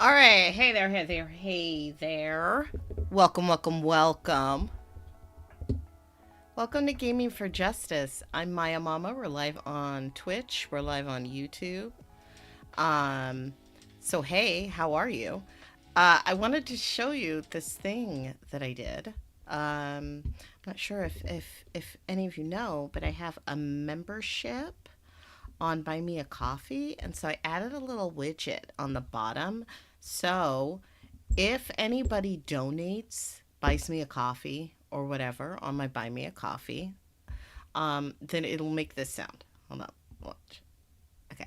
All right. Hey there, hey there, hey there. Welcome, welcome, welcome. Welcome to Gaming for Justice. I'm Maiamama. We're live on Twitch. We're live on YouTube. So hey, how are you? I wanted to show you this thing that I did. I'm not sure if any of you know, but I have a membership on Buy Me a Coffee, and so I added a little widget on the bottom. So if anybody donates, buys me a coffee or whatever on my Buy Me a Coffee, then it'll make this sound. Hold on, watch. Okay.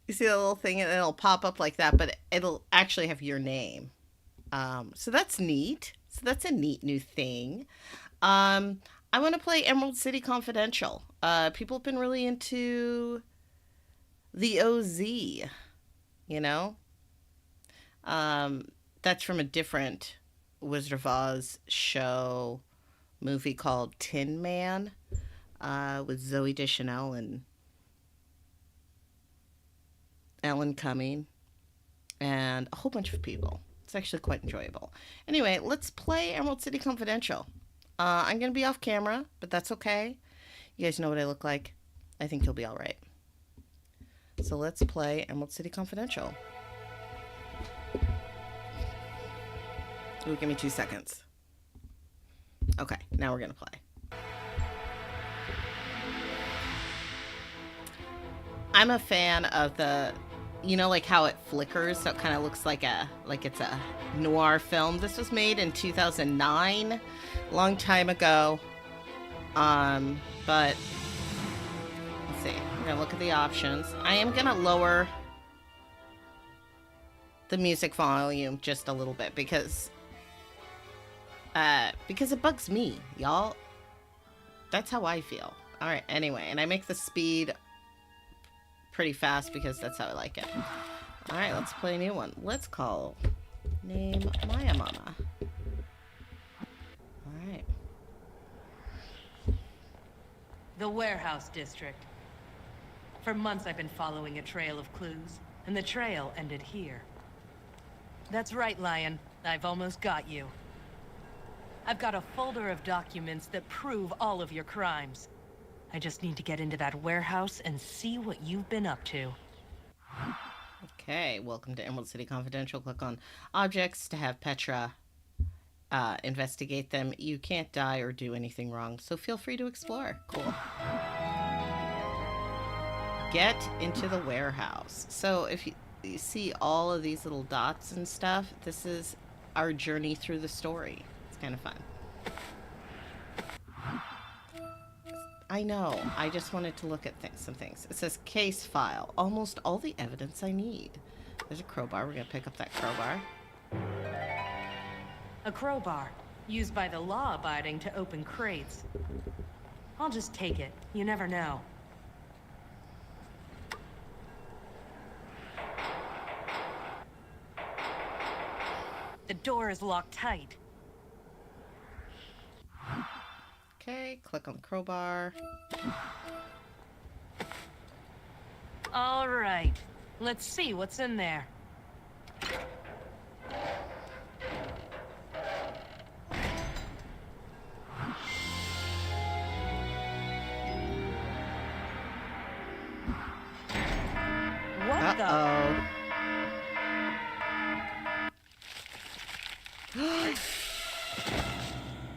You see the little thing, and it'll pop up like that, but it'll actually have your name. So that's neat. So that's a neat new thing. I want to play Emerald City Confidential. People have been really into the OZ, you know? That's from a different Wizard of Oz show movie called Tin Man, with Zoe Deschanel and Ellen Cumming and a whole bunch of people. It's actually quite enjoyable. Anyway, let's play Emerald City Confidential. I'm going to be off camera, but that's okay. You guys know what I look like. I think you'll be all right. So let's play Emerald City Confidential. Ooh, give me 2 seconds. Okay, now we're going to play. I'm a fan of the, you know, like how it flickers, so it kind of looks like it's a noir film. This was made in 2009, a long time ago. But let's see. I'm gonna look at the options. I am gonna lower the music volume just a little bit because it bugs me, y'all. That's how I feel. All right. Anyway, and I make the speed pretty fast because that's how I like it. All right, let's play a new one. Let's call name Maiamama. All right. The warehouse district. For months I've been following a trail of clues, and the trail ended here. That's right, Lion. I've almost got you. I've got a folder of documents that prove all of your crimes. I just need to get into that warehouse and see what you've been up to. Okay, welcome to Emerald City Confidential. Click on objects to have Petra investigate them. You can't die or do anything wrong, so feel free to explore. Cool. Get into the warehouse. So if you see all of these little dots and stuff, this is our journey through the story. It's kind of fun. I know. I just wanted to look at some things. It says case file. Almost all the evidence I need. There's a crowbar. We're going to pick up that crowbar. A crowbar, used by the law-abiding to open crates. I'll just take it. You never know. The door is locked tight. Okay, click on the crowbar. All right. Let's see what's in there. What the?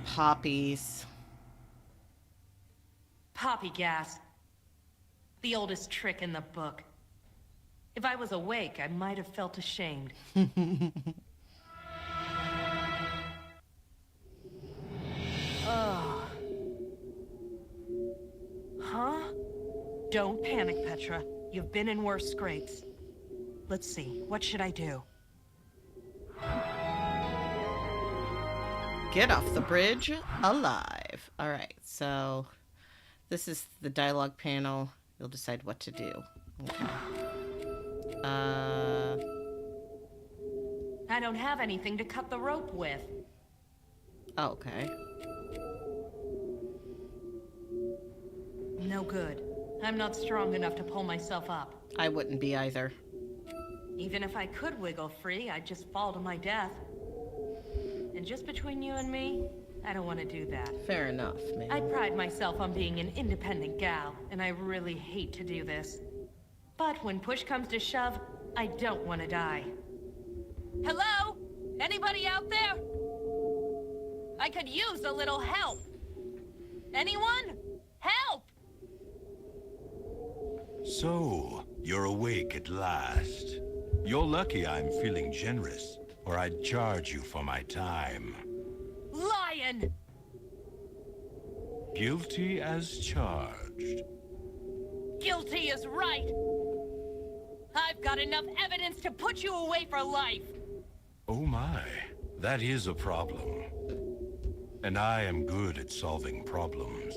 Poppies. Poppy gas. The oldest trick in the book. If I was awake, I might have felt ashamed. Ugh. Huh? Don't panic, Petra. You've been in worse scrapes. Let's see, what should I do? Get off the bridge alive. All right, so this is the dialogue panel. You'll decide what to do. Okay. I don't have anything to cut the rope with. Okay. No good. I'm not strong enough to pull myself up. I wouldn't be either. Even if I could wiggle free, I'd just fall to my death. And just between you and me, I don't want to do that. Fair enough, man. I pride myself on being an independent gal, and I really hate to do this. But when push comes to shove, I don't want to die. Hello? Anybody out there? I could use a little help. Anyone? Help! So, you're awake at last. You're lucky I'm feeling generous, or I'd charge you for my time. Lion! Guilty as charged. Guilty is right! I've got enough evidence to put you away for life! Oh my, that is a problem. And I am good at solving problems.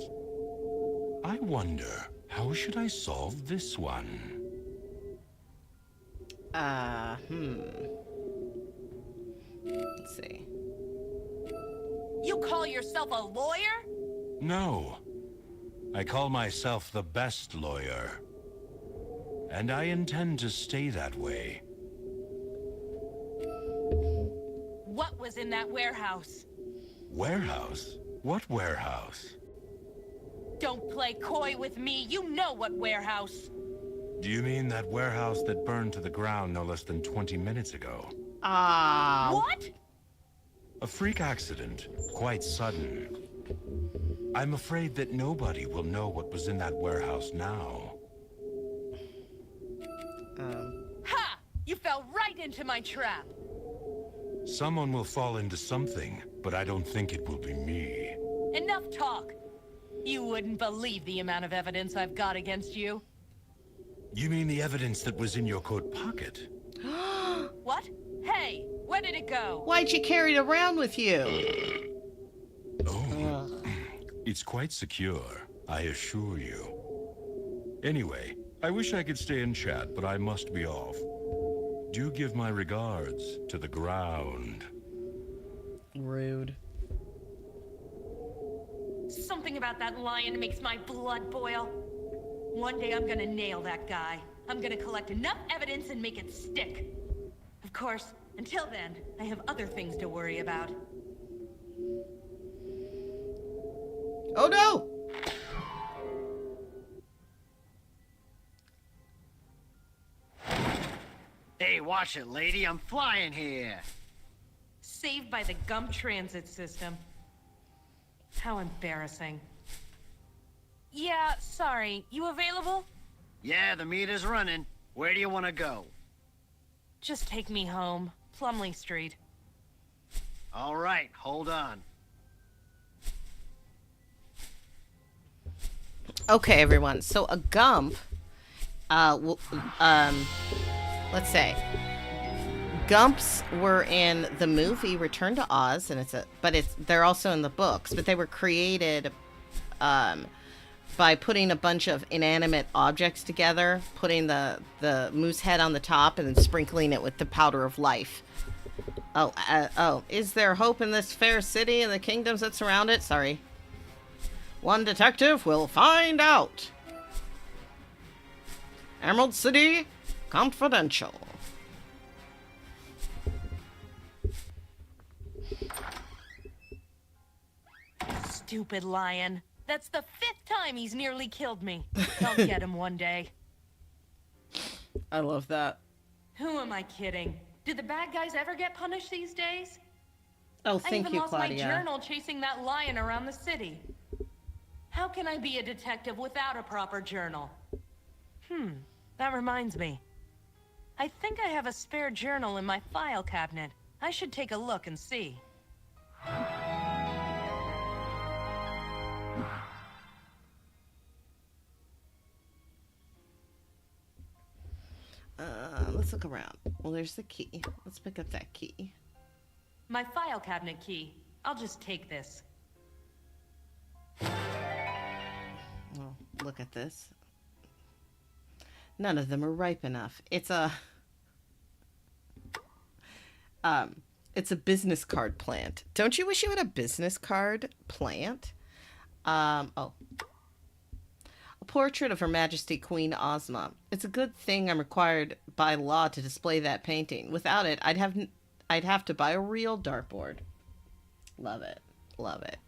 I wonder, how should I solve this one? Let's see. You call yourself a lawyer? No. I call myself the best lawyer. And I intend to stay that way. What was in that warehouse? Warehouse? What warehouse? Don't play coy with me. You know what warehouse. Do you mean that warehouse that burned to the ground no less than 20 minutes ago? What? A freak accident. Quite sudden. I'm afraid that nobody will know what was in that warehouse now. Ha! You fell right into my trap. Someone will fall into something, but I don't think it will be me. Enough talk. You wouldn't believe the amount of evidence I've got against you. You mean the evidence that was in your coat pocket? What? Hey, where did it go? Why'd you carry it around with you? Oh, it's quite secure, I assure you. Anyway, I wish I could stay and chat, but I must be off. Do give my regards to the ground. Rude. Something about that lion makes my blood boil. One day I'm gonna nail that guy. I'm gonna collect enough evidence and make it stick. Of course, until then, I have other things to worry about. Oh no! Hey, watch it, lady. I'm flying here. Saved by the Gump transit system. How embarrassing. Yeah, sorry. You available? Yeah, the meter's running. Where do you want to go? Just take me home. Plumley Street. All right, hold on. Okay, everyone. So a gump, let's say, Gumps were in the movie Return to Oz, and they're also in the books, but they were created, by putting a bunch of inanimate objects together, putting the moose head on the top, and then sprinkling it with the powder of life. Is there hope in this fair city and the kingdoms that surround it? Sorry. One detective will find out. Emerald City Confidential. Stupid lion. That's the 5th time he's nearly killed me. I'll get him one day. I love that. Who am I kidding? Do the bad guys ever get punished these days? Oh, I thank even you, lost Claudia. my journal chasing that lion around the city. How can I be a detective without a proper journal? That reminds me. I think I have a spare journal in my file cabinet. I should take a look and see. Let's look around. Well, there's the key. Let's pick up that key. My file cabinet key. I'll just take this. Well, look at this. None of them are ripe enough. It's a business card plant. Don't you wish you had a business card plant? Oh, portrait of Her Majesty Queen Ozma. It's a good thing I'm required by law to display that painting. Without it, I'd have to buy a real dartboard. Love it. Love it.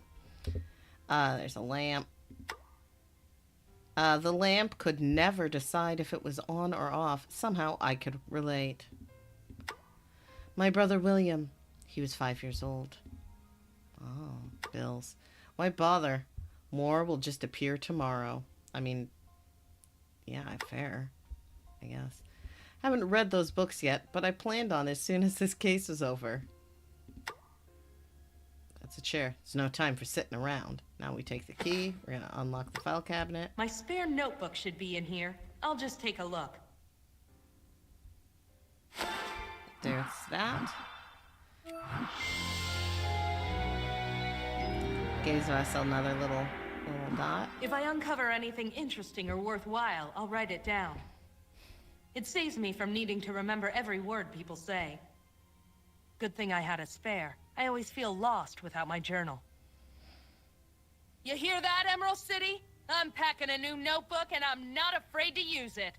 There's a lamp. The lamp could never decide if it was on or off. Somehow I could relate. My brother William. He was 5 years old. Oh, bills. Why bother? More will just appear tomorrow. I mean, yeah, fair, I guess. Haven't read those books yet, but I planned on as soon as this case is over. That's a chair. There's no time for sitting around. Now we take the key. We're going to unlock the file cabinet. My spare notebook should be in here. I'll just take a look. There's that. Gives us another little dot. If I uncover anything interesting or worthwhile, I'll write it down. It saves me from needing to remember every word people say. Good thing I had a spare. I always feel lost without my journal. You hear that, Emerald City? I'm packing a new notebook and I'm not afraid to use it.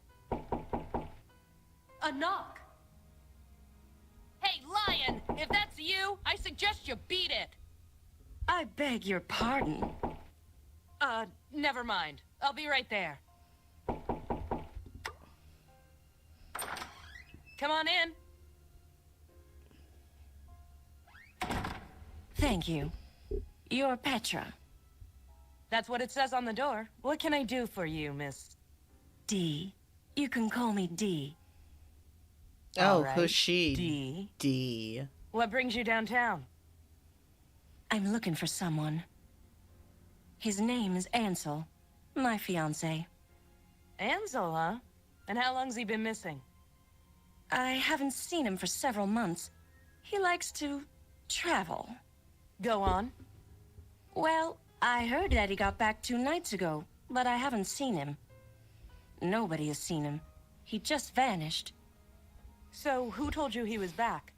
A knock. Hey, Lion! If that's you, I suggest you beat it! I beg your pardon. Never mind. I'll be right there. Come on in. Thank you. You're Petra. That's what it says on the door. What can I do for you, Miss... D. You can call me D. Oh, All right, who's she? D. D. What brings you downtown? I'm looking for someone. His name is Ansel, my fiancé. Ansel, huh? And how long's he been missing? I haven't seen him for several months. He likes to travel. Go on. Well, I heard that he got back 2 nights ago, but I haven't seen him. Nobody has seen him. He just vanished. So, who told you he was back?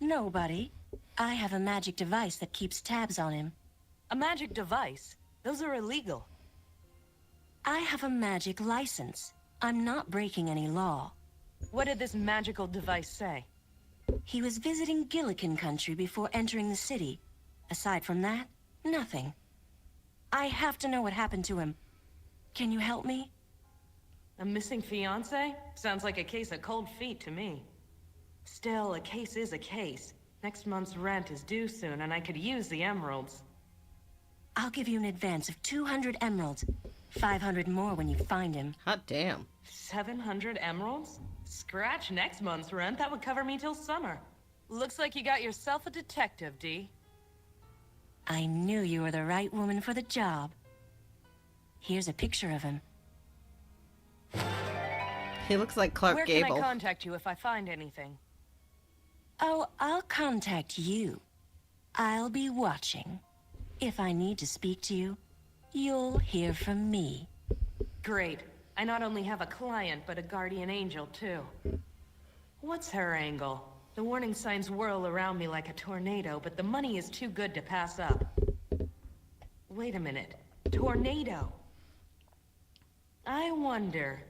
Nobody. I have a magic device that keeps tabs on him. A magic device? Those are illegal. I have a magic license. I'm not breaking any law. What did this magical device say? He was visiting Gillikin country before entering the city. Aside from that, nothing. I have to know what happened to him. Can you help me? A missing fiancé? Sounds like a case of cold feet to me. Still, a case is a case. Next month's rent is due soon, and I could use the emeralds. I'll give you an advance of 200 emeralds. 500 more when you find him. Hot damn. 700 emeralds? Scratch next month's rent. That would cover me till summer. Looks like you got yourself a detective, D. I knew you were the right woman for the job. Here's a picture of him. He looks like Clark Where Gable. can I contact you if I find anything? Oh, I'll contact you. I'll be watching. If I need to speak to you, you'll hear from me. Great. I not only have a client, but a guardian angel, too. What's her angle? The warning signs whirl around me like a tornado, but the money is too good to pass up. Wait a minute. Tornado. I wonder...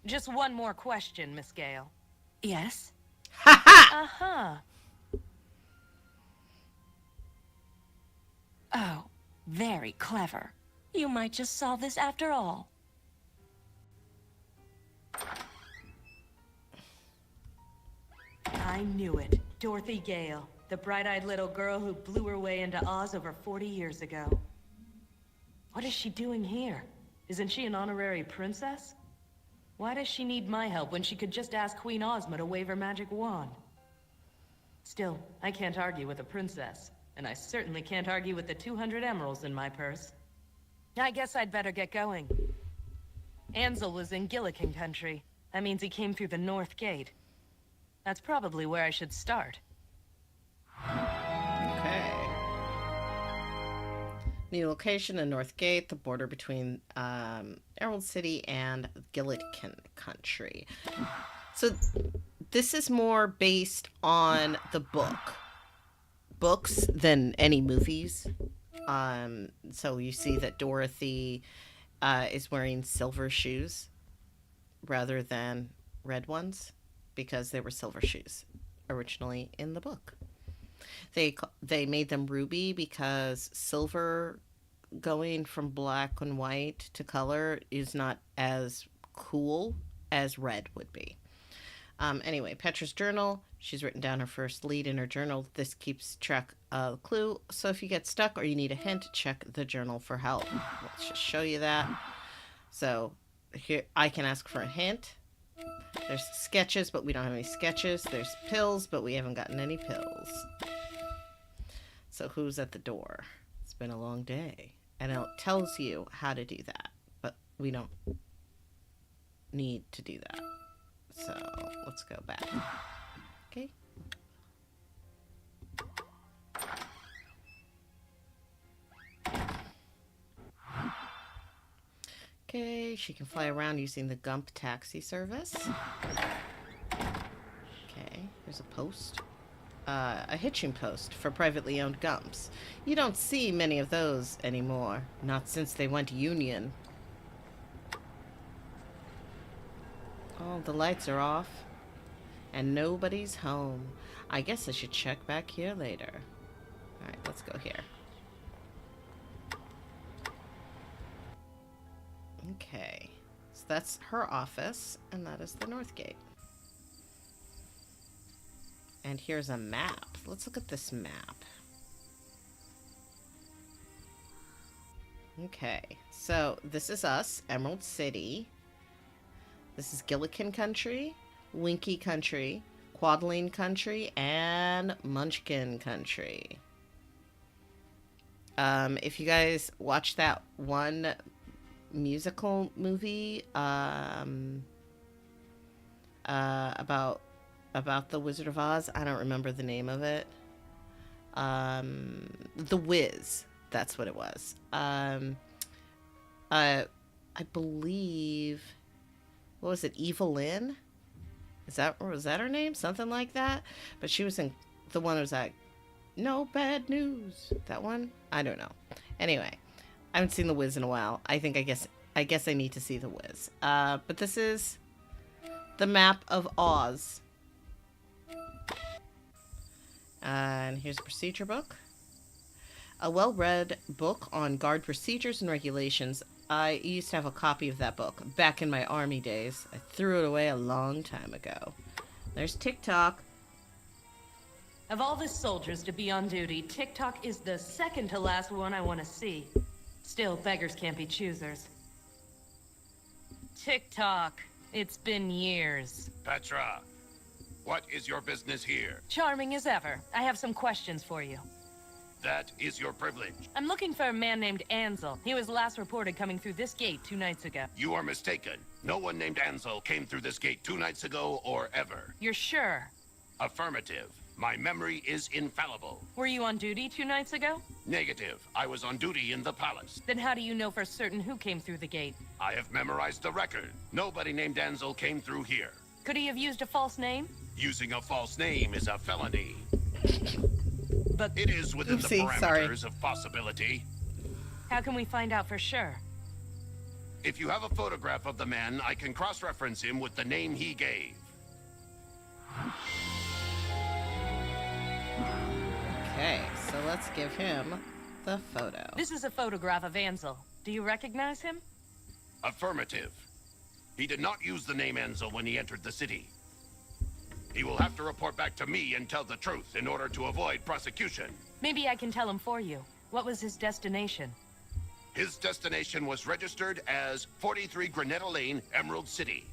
Just one more question, Miss Gale. Yes? Uh-huh. Oh, very clever. You might just solve this after all. I knew it. Dorothy Gale, the bright-eyed little girl who blew her way into Oz over 40 years ago. What is she doing here? Isn't she an honorary princess? Why does she need my help when she could just ask Queen Ozma to wave her magic wand? Still, I can't argue with a princess, and I certainly can't argue with the 200 emeralds in my purse. I guess I'd better get going. Ansel was in Gillikin country. That means he came through the North Gate. That's probably where I should start. Okay. New location in North Gate, the border between Emerald City and Gillikin country. So this is more based on the book. books than any movies. So you see that Dorothy is wearing silver shoes rather than red ones because they were silver shoes originally in the book. They made them ruby because silver going from black and white to color is not as cool as red would be. Anyway, Petra's journal. She's written down her first lead in her journal. This keeps track of the clue. So if you get stuck or you need a hint, check the journal for help. Let's just show you that. So here I can ask for a hint. There's sketches, but we don't have any sketches. There's pills, but we haven't gotten any pills. So who's at the door? It's been a long day. And it tells you how to do that, but we don't need to do that. So let's go back. Okay. Okay, she can fly around using the Gump taxi service. Okay, here's a post. A hitching post for privately owned Gumps. You don't see many of those anymore. Not since they went union. Oh, the lights are off. And nobody's home. I guess I should check back here later. Alright, let's go here. Okay. So that's her office, and that is the North Gate. And here's a map. Let's look at this map. Okay, so this is us, Emerald City. This is Gillikin Country, Winky Country, Quadling Country, and Munchkin Country. If you guys watch that one musical movie about the Wizard of Oz, I don't remember the name of it. The Wiz, that's what it was. I believe, what was it, Evelyn? Was that her name? Something like that. But she was in the one who was like, no bad news. That one? I don't know. Anyway, I haven't seen The Wiz in a while. I guess I need to see The Wiz. But this is the map of Oz. And here's a procedure book. A well-read book on guard procedures and regulations. I used to have a copy of that book back in my army days. I threw it away a long time ago. There's TikTok. Of all the soldiers to be on duty, TikTok is the second to last one I want to see. Still, beggars can't be choosers. TikTok, it's been years. Petra, what is your business here? Charming as ever. I have some questions for you. That is your privilege. I'm looking for a man named Ansel. He was last reported coming through this gate 2 nights ago. You are mistaken. No one named Ansel came through this gate 2 nights ago or ever. You're sure? Affirmative. My memory is infallible. Were you on duty 2 nights ago? Negative. I was on duty in the palace. Then how do you know for certain who came through the gate? I have memorized the record. Nobody named Ansel came through here. Could he have used a false name? Using a false name is a felony. But It is within Oopsie, the parameters sorry. of possibility. how can we find out for sure? If you have a photograph of the man, I can cross-reference him with the name he gave. Okay, so let's give him the photo. This is a photograph of Ansel. Do you recognize him? Affirmative. He did not use the name Ansel when he entered the city. He will have to report back to me and tell the truth in order to avoid prosecution. Maybe I can tell him for you. What was his destination? His destination was registered as 43 Granetta Lane, Emerald City.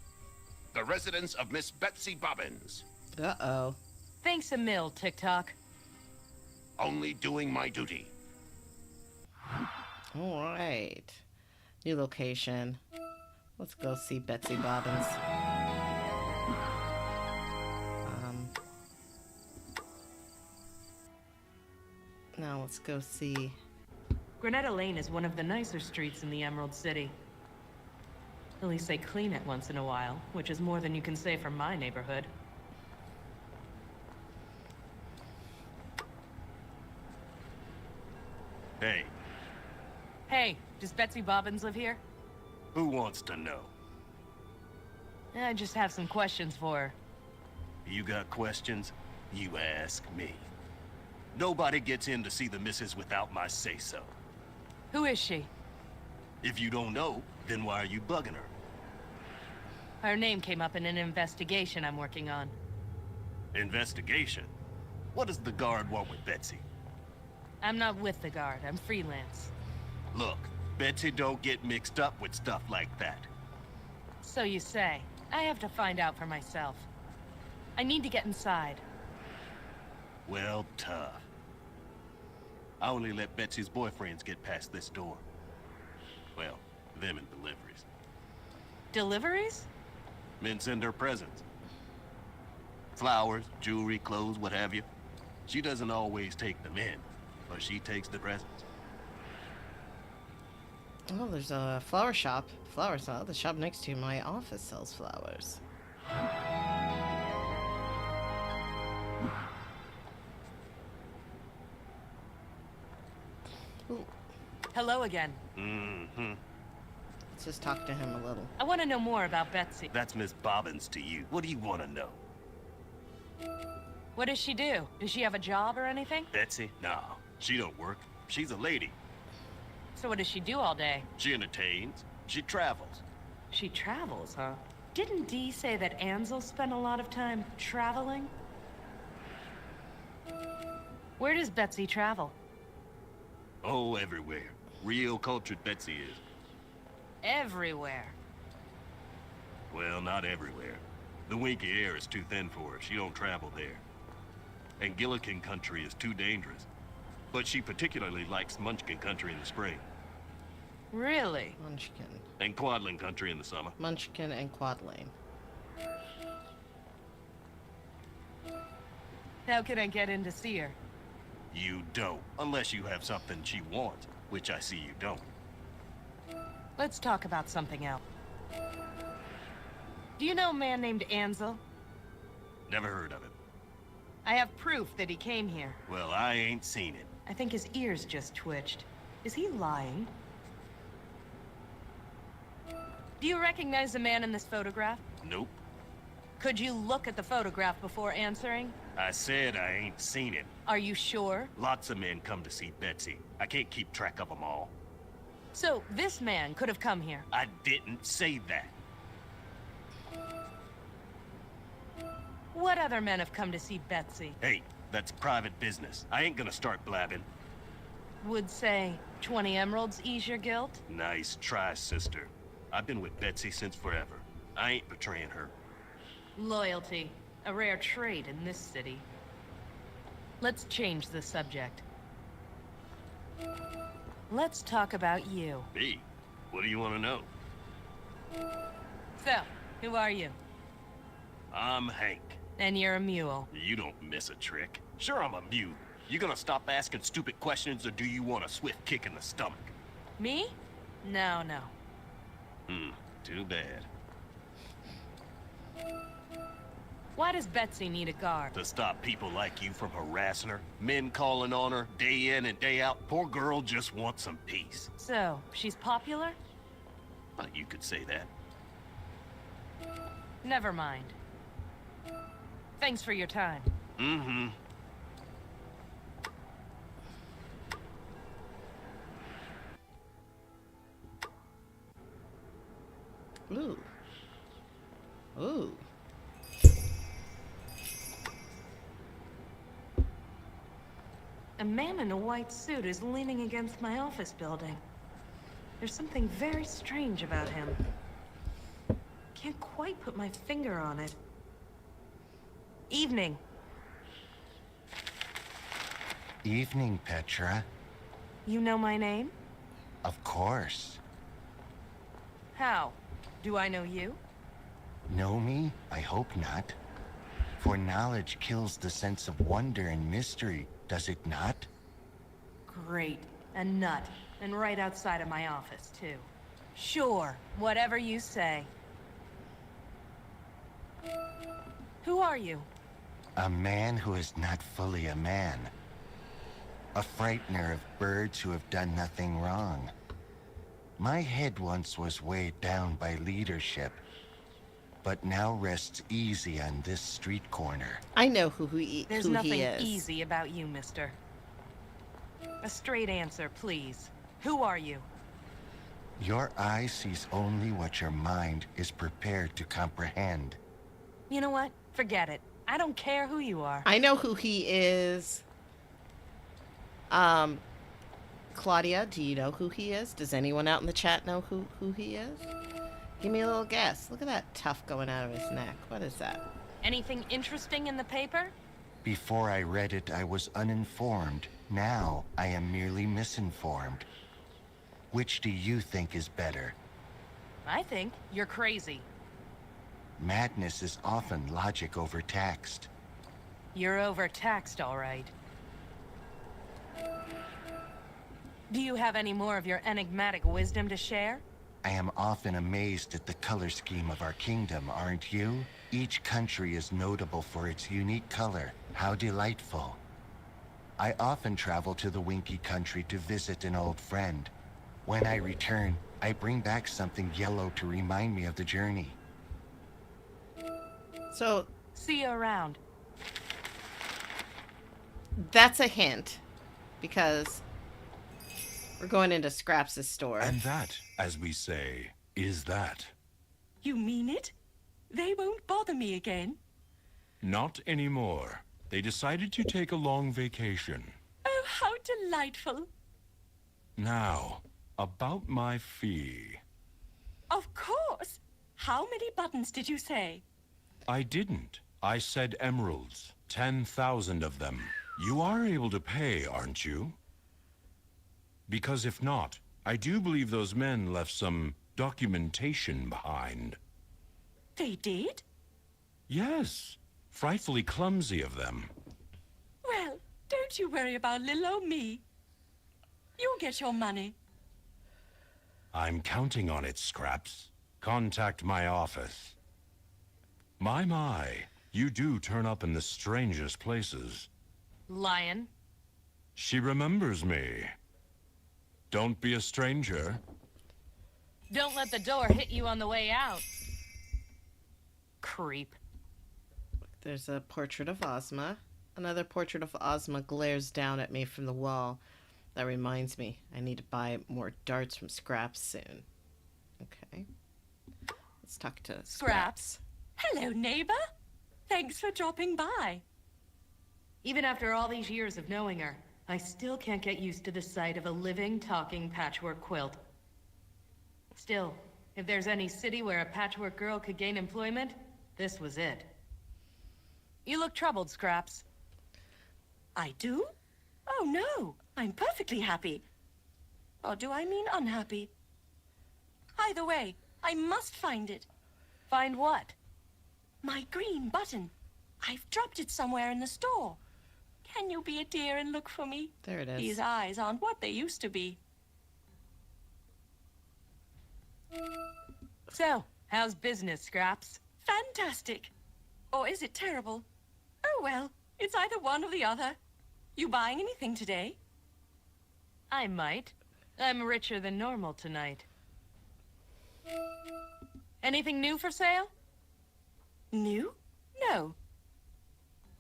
The residence of Miss Betsy Bobbins. Uh-oh. Thanks a mill, TikTok. Only doing my duty. All right. New location. Let's go see Betsy Bobbins. Now let's go see. Granetta Lane is one of the nicer streets in the Emerald City. At least they clean it once in a while, which is more than you can say for my neighborhood. Hey, Hey, does Betsy Bobbins live here? who wants to know? I just have some questions for her. You got questions? You ask me. Nobody gets in to see the missus without my say-so. Who is she? If you don't know, then why are you bugging her? Her name came up in an investigation I'm working on. Investigation? What does the guard want with Betsy? I'm not with the guard, I'm freelance. Look, Betsy don't get mixed up with stuff like that. So you say. I have to find out for myself. I need to get inside. Well, tough. I only let Betsy's boyfriends get past this door. Well, them and deliveries. Deliveries? Men send her presents. Flowers, jewelry, clothes, what have you. She doesn't always take them in, but she takes the presents. Oh, there's a flower shop. Flowers, huh? The shop next to my office sells flowers. Ooh, Hello again. Mm-hmm. let's just talk to him a little. I want to know more about Betsy. That's Miss Bobbins to you. What do you want to know? What does she do? Does she have a job or anything? Betsy? No, she don't work. She's a lady. So what does she do all day? She entertains. She travels. She travels, huh? Didn't Dee say that Ansel spent a lot of time traveling? Where does Betsy travel? Oh, everywhere. Real cultured Betsy is. Everywhere. Well, not everywhere. The winky air is too thin for her. She don't travel there. And Gillikin country is too dangerous. But she particularly likes Munchkin country in the spring. Really? Munchkin. And Quadling country in the summer. Munchkin and Quadlane. How can I get in to see her? You don't. Unless you have something she wants, which I see you don't. Let's talk about something else. Do you know a man named Ansel? Never heard of it. I have proof that he came here. Well, I ain't seen it. I think his ears just twitched. Is he lying? Do you recognize the man in this photograph? Nope. Could you look at the photograph before answering? I said I ain't seen it. Are you sure? Lots of men come to see Betsy. I can't keep track of them all. So, this man could have come here. I didn't say that. What other men have come to see Betsy? Hey, that's private business. I ain't gonna start blabbing. Would say 20 emeralds ease your guilt? Nice try, sister. I've been with Betsy since forever. I ain't betraying her. Loyalty. A rare trait in this city. Let's change the subject. Let's talk about you. B, what do you want to know? So, who are you? I'm Hank. And you're a mule. You don't miss a trick. Sure, I'm a mule. You gonna stop asking stupid questions, or do you want a swift kick in the stomach? Me? No. Too bad. Why does Betsy need a guard? To stop people like you from harassing her, men calling on her day in and day out, poor girl just wants some peace. So, she's popular? Well, you could say that. Never mind. Thanks for your time. Mm-hmm. Ooh. Ooh. A man in a white suit is leaning against my office building. There's something very strange about him. Can't quite put my finger on it. Evening. Evening, Petra. You know my name? Of course. How? Do I know you? Know me? I hope not. For knowledge kills the sense of wonder and mystery, does it not? Great. A nut. And right outside of my office, too. Sure. Whatever you say. Who are you? A man who is not fully a man. a frightener of birds who have done nothing wrong. My head once was weighed down by leadership, but now rests easy on this street corner. I know There's who nothing he is. easy about you, mister. A straight answer, please. Who are you? Your eye sees only what your mind is prepared to comprehend. You know what? Forget it. I don't care who you are. I know who he is. Claudia, do you know who he is? Does anyone out in the chat know who he is? Give me a little guess. Look at that tuft going out of his neck. What is that? Anything interesting in the paper? Before I read it, I was uninformed. Now, I am merely misinformed. Which do you think is better? I think you're crazy. Madness is often logic overtaxed. You're overtaxed, all right. Do you have any more of your enigmatic wisdom to share? I am often amazed at the color scheme of our kingdom, aren't you? Each country is notable for its unique color. How delightful. I often travel to the Winky country to visit an old friend. When I return, I bring back something yellow to remind me of the journey. So See you around. that's a hint, because we're going into Scraps' store. And that, as we say, is that. You mean it? They won't bother me again? Not anymore. They decided to take a long vacation. Oh, how delightful. Now, about my fee. Of course. How many buttons did you say? I didn't. I said emeralds. 10,000 of them. You are able to pay, aren't you? Because if not, I do believe those men left some documentation behind. They did? Yes. Frightfully clumsy of them. Well, don't you worry about little old me. You'll get your money. I'm counting on it, Scraps. Contact my office. My, you do turn up in the strangest places. Lion. She remembers me. Don't be a stranger. Don't let the door hit you on the way out. Creep. There's a portrait of Ozma. Another portrait of Ozma glares down at me from the wall. That reminds me, I need to buy more darts from Scraps soon. Okay. Let's talk to Scraps. Hello, neighbor. Thanks for dropping by. Even after all these years of knowing her, I still can't get used to the sight of a living, talking patchwork quilt. Still, if there's any city where a patchwork girl could gain employment, this was it. You look troubled, Scraps. I do? Oh, no. I'm perfectly happy. Or do I mean unhappy? Either way, I must find it. Find what? My green button. I've dropped it somewhere in the store. Can you be a dear and look for me? There it is. These eyes aren't what they used to be. So, how's business, Scraps? Fantastic. Or is it terrible? Oh, well, it's either one or the other. You buying anything today? I might. I'm richer than normal tonight. Anything new for sale? New? No.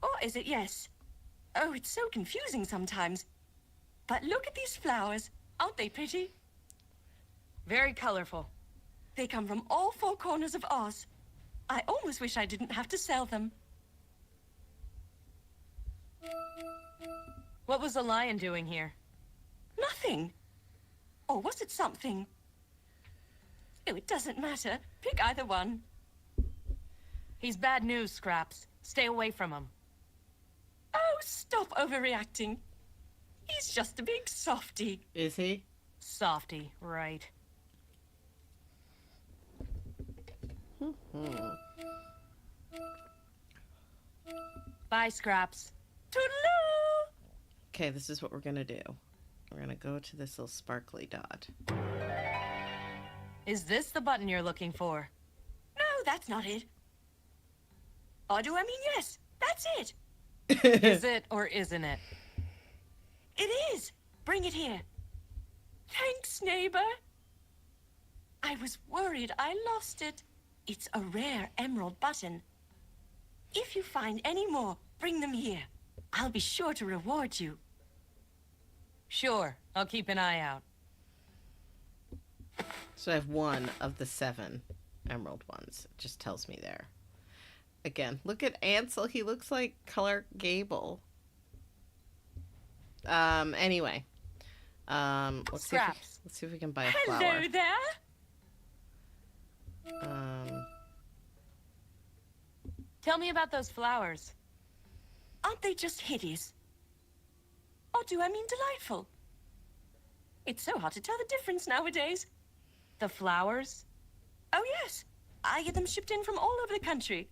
Or is it yes? Oh, it's so confusing sometimes. But look at these flowers. Aren't they pretty? Very colorful. They come from all four corners of Oz. I almost wish I didn't have to sell them. What was the lion doing here? Nothing. Or was it something? Oh, it doesn't matter. Pick either one. He's bad news, Scraps. Stay away from him. Oh, stop overreacting. He's just a big softy. Is he? Softy, right. Bye, Scraps. Toodaloo! Okay, this is what we're gonna do. We're gonna go to this little sparkly dot. Is this the button you're looking for? No, that's not it. Or do I mean yes? That's it. Is it or isn't it? It is! Bring it here. Thanks, neighbor. I was worried I lost it. It's a rare emerald button. If you find any more, bring them here. I'll be sure to reward you. Sure, I'll keep an eye out. So I have 1 of the 7 emerald ones. It just tells me there. Again, look at Ansel. He looks like Clark Gable. Anyway. Let's see if we can buy a flower. Hello there. Tell me about those flowers. Aren't they just hideous? Or do I mean delightful? It's so hard to tell the difference nowadays. The flowers? Oh, yes. I get them shipped in from all over the country.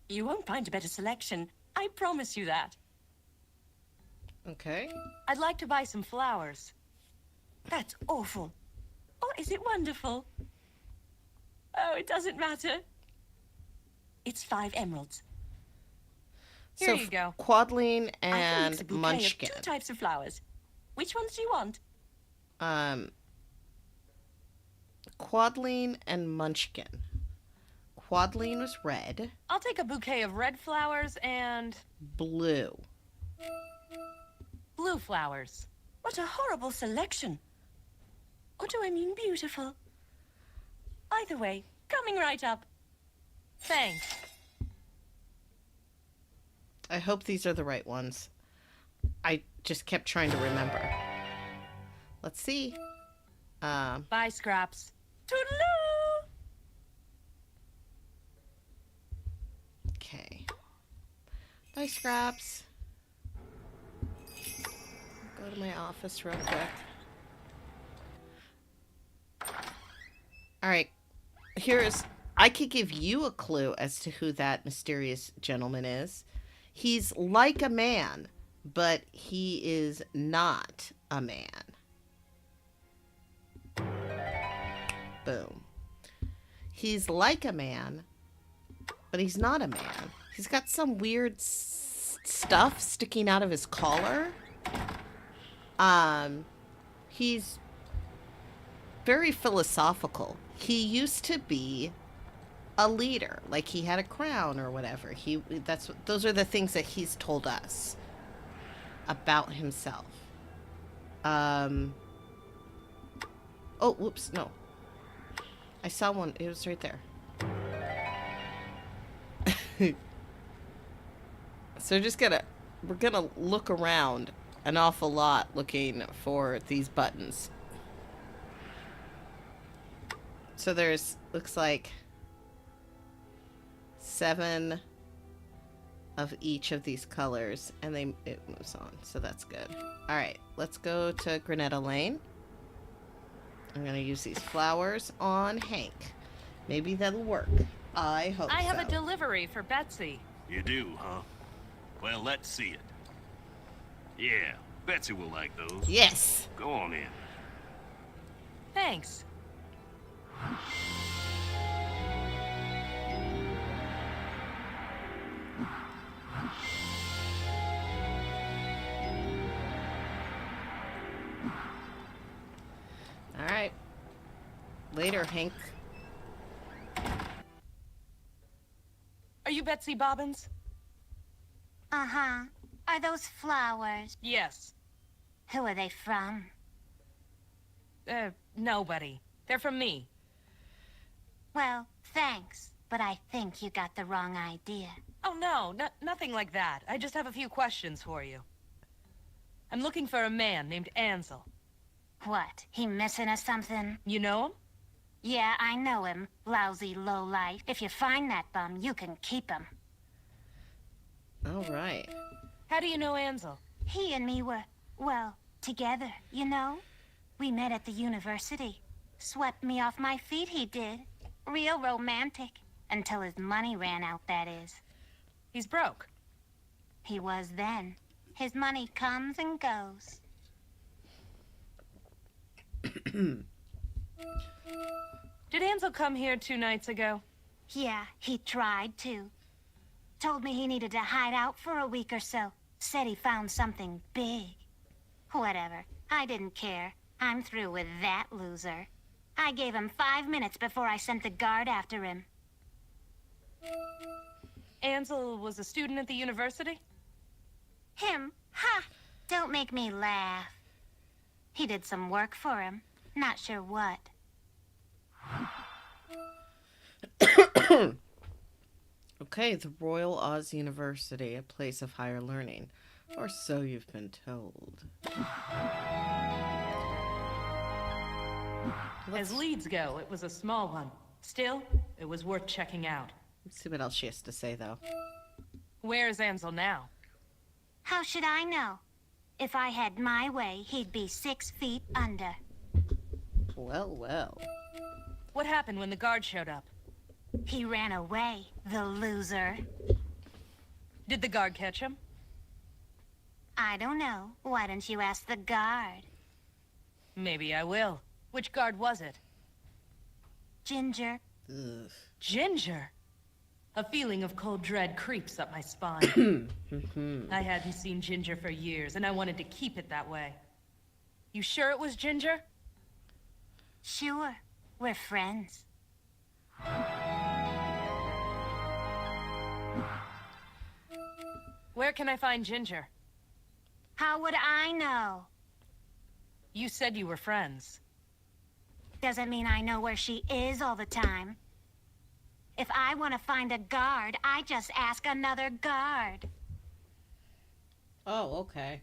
You won't find a better selection. I promise you that. Okay. I'd like to buy some flowers. That's awful. Or is it wonderful? Oh, it doesn't matter. It's 5 emeralds. Here you go. Quadline I can mix and a bouquet Munchkin. of 2 types of flowers. Which ones do you want? Quadline and Munchkin. Quadline was red. I'll take a bouquet of red flowers and Blue. blue flowers. What a horrible selection. Or do I mean beautiful? Either way, coming right up. Thanks. I hope these are the right ones. I just kept trying to remember. Let's see. Bye, Scraps. Toodaloo! Okay. Bye, Scraps. Go to my office real quick. Alright. I could give you a clue as to who that mysterious gentleman is. He's like a man, but he is not a man. Boom. He's like a man, but he's not a man. He's got some weird stuff sticking out of his collar. He's very philosophical. He used to be a leader, like he had a crown or whatever. Those are the things that he's told us about himself. Oh, whoops, no. I saw one. It was right there. So we're gonna look around an awful lot looking for these buttons. So looks like 7 of each of these colors, and it moves on, so that's good. All right, let's go to Granetta Lane. I'm gonna use these flowers on Hank. Maybe that'll work. I hope so. I have a delivery for Betsy. You do, huh? Well, let's see it. Yeah, Betsy will like those. Yes. Go on in. Thanks. All right. Later, Hank. Are you Betsy Bobbins? Uh-huh. Are those flowers? Yes. Who are they from? Nobody. They're from me. Well, thanks, but I think you got the wrong idea. Oh, no, nothing like that. I just have a few questions for you. I'm looking for a man named Ansel. What, he missing or something? You know him? Yeah, I know him. Lousy lowlife. If you find that bum, you can keep him. All right. How do you know Ansel? He and me were, well, together, you know? We met at the university. Swept me off my feet, he did. Real romantic. Until his money ran out, that is. He's broke. He was then. His money comes and goes. Did Ansel come here 2 nights ago? Yeah, he tried to. Told me he needed to hide out for a week or so. Said he found something big. Whatever. I didn't care. I'm through with that loser. I gave him 5 minutes before I sent the guard after him. Ansel was a student at the university? Him? Ha! Don't make me laugh. He did some work for him. Not sure what. Okay, the Royal Oz University, a place of higher learning. Or so you've been told. As leads go, it was a small one. Still, it was worth checking out. Let's see what else she has to say, though. Where's Ansel now? How should I know? If I had my way, he'd be 6 feet under. Well, well. What happened when the guard showed up? He ran away, the loser. Did the guard catch him? I don't know. Why don't you ask the guard? Maybe I will. Which guard was it? Ginger. Ugh. Ginger? A feeling of cold dread creeps up my spine. I hadn't seen Ginger for years, and I wanted to keep it that way. You sure it was Ginger? Sure. We're friends. Where can I find Ginger? How would I know? You said you were friends. Doesn't mean I know where she is all the time. If I want to find a guard, I just ask another guard. Oh, okay.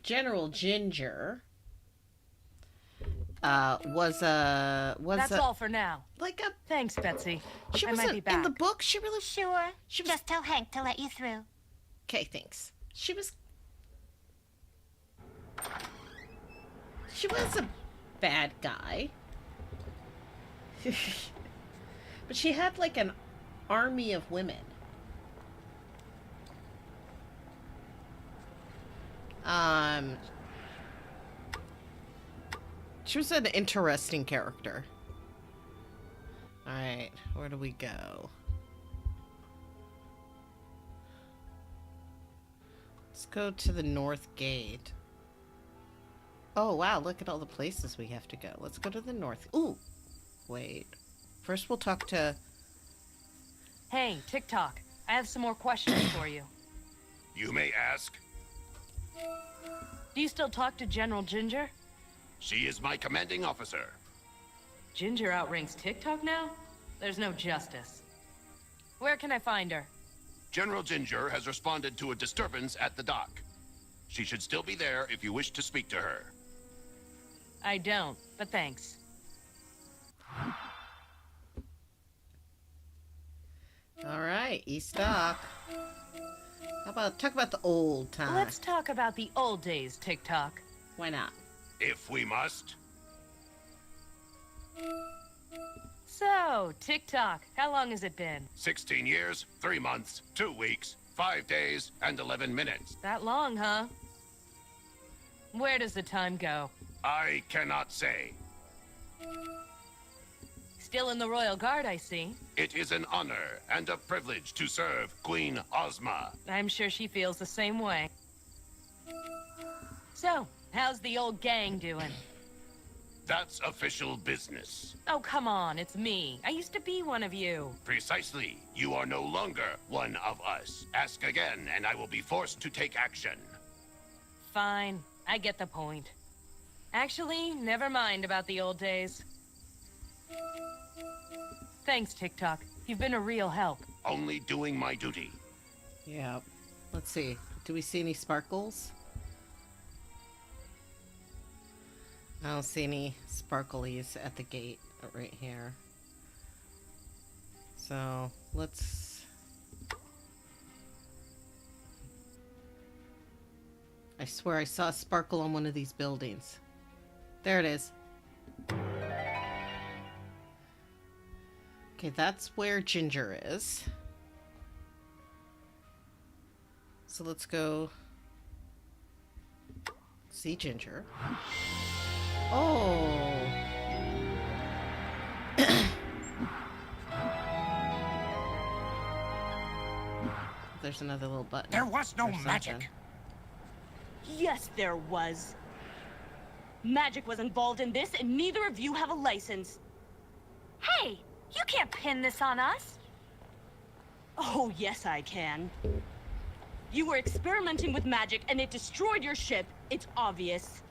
General Ginger was That's a all for now. like a Thanks, Betsy. she I was might be back. in the book. She really Sure. She was- Just tell Hank to let you through. okay. Thanks. She was a bad guy, but she had like an army of women. She was an interesting character. Alright, where do we go? Let's go to the North Gate. Oh, wow, look at all the places we have to go. Let's go to the North. Ooh! Wait. First we'll talk to... Hey, TikTok. I have some more questions for you. You may ask. Do you still talk to General Ginger? She is my commanding officer. Ginger outranks TikTok now? There's no justice. Where can I find her? General Ginger has responded to a disturbance at the dock. She should still be there if you wish to speak to her. I don't, but thanks. Alright, East Dock. How about talk about the old times? Let's talk about the old days, TikTok. Why not? If we must. So, TikTok, how long has it been? 16 years, 3 months, 2 weeks, 5 days, and 11 minutes. That long, huh? Where does the time go? I cannot say. Still in the Royal Guard, I see. It is an honor and a privilege to serve Queen Ozma. I'm sure she feels the same way. So, how's the old gang doing? That's official business. Oh, come on, it's me. I used to be one of you. Precisely. You are no longer one of us. Ask again, and I will be forced to take action. Fine, I get the point. Actually, never mind about the old days. Thanks, TikTok. You've been a real help. Only doing my duty. Yeah. Let's see. Do we see any sparkles? I don't see any sparklies at the gate right here. So, let's... I swear I saw a sparkle on one of these buildings. There it is. Okay, that's where Ginger is. So let's go see Ginger. Oh. there's another little button. There was no or something. magic. Yes, there was. Magic was involved in this, and neither of you have a license. Hey, you can't pin this on us. Oh, yes, I can. You were experimenting with magic, and it destroyed your ship. It's obvious.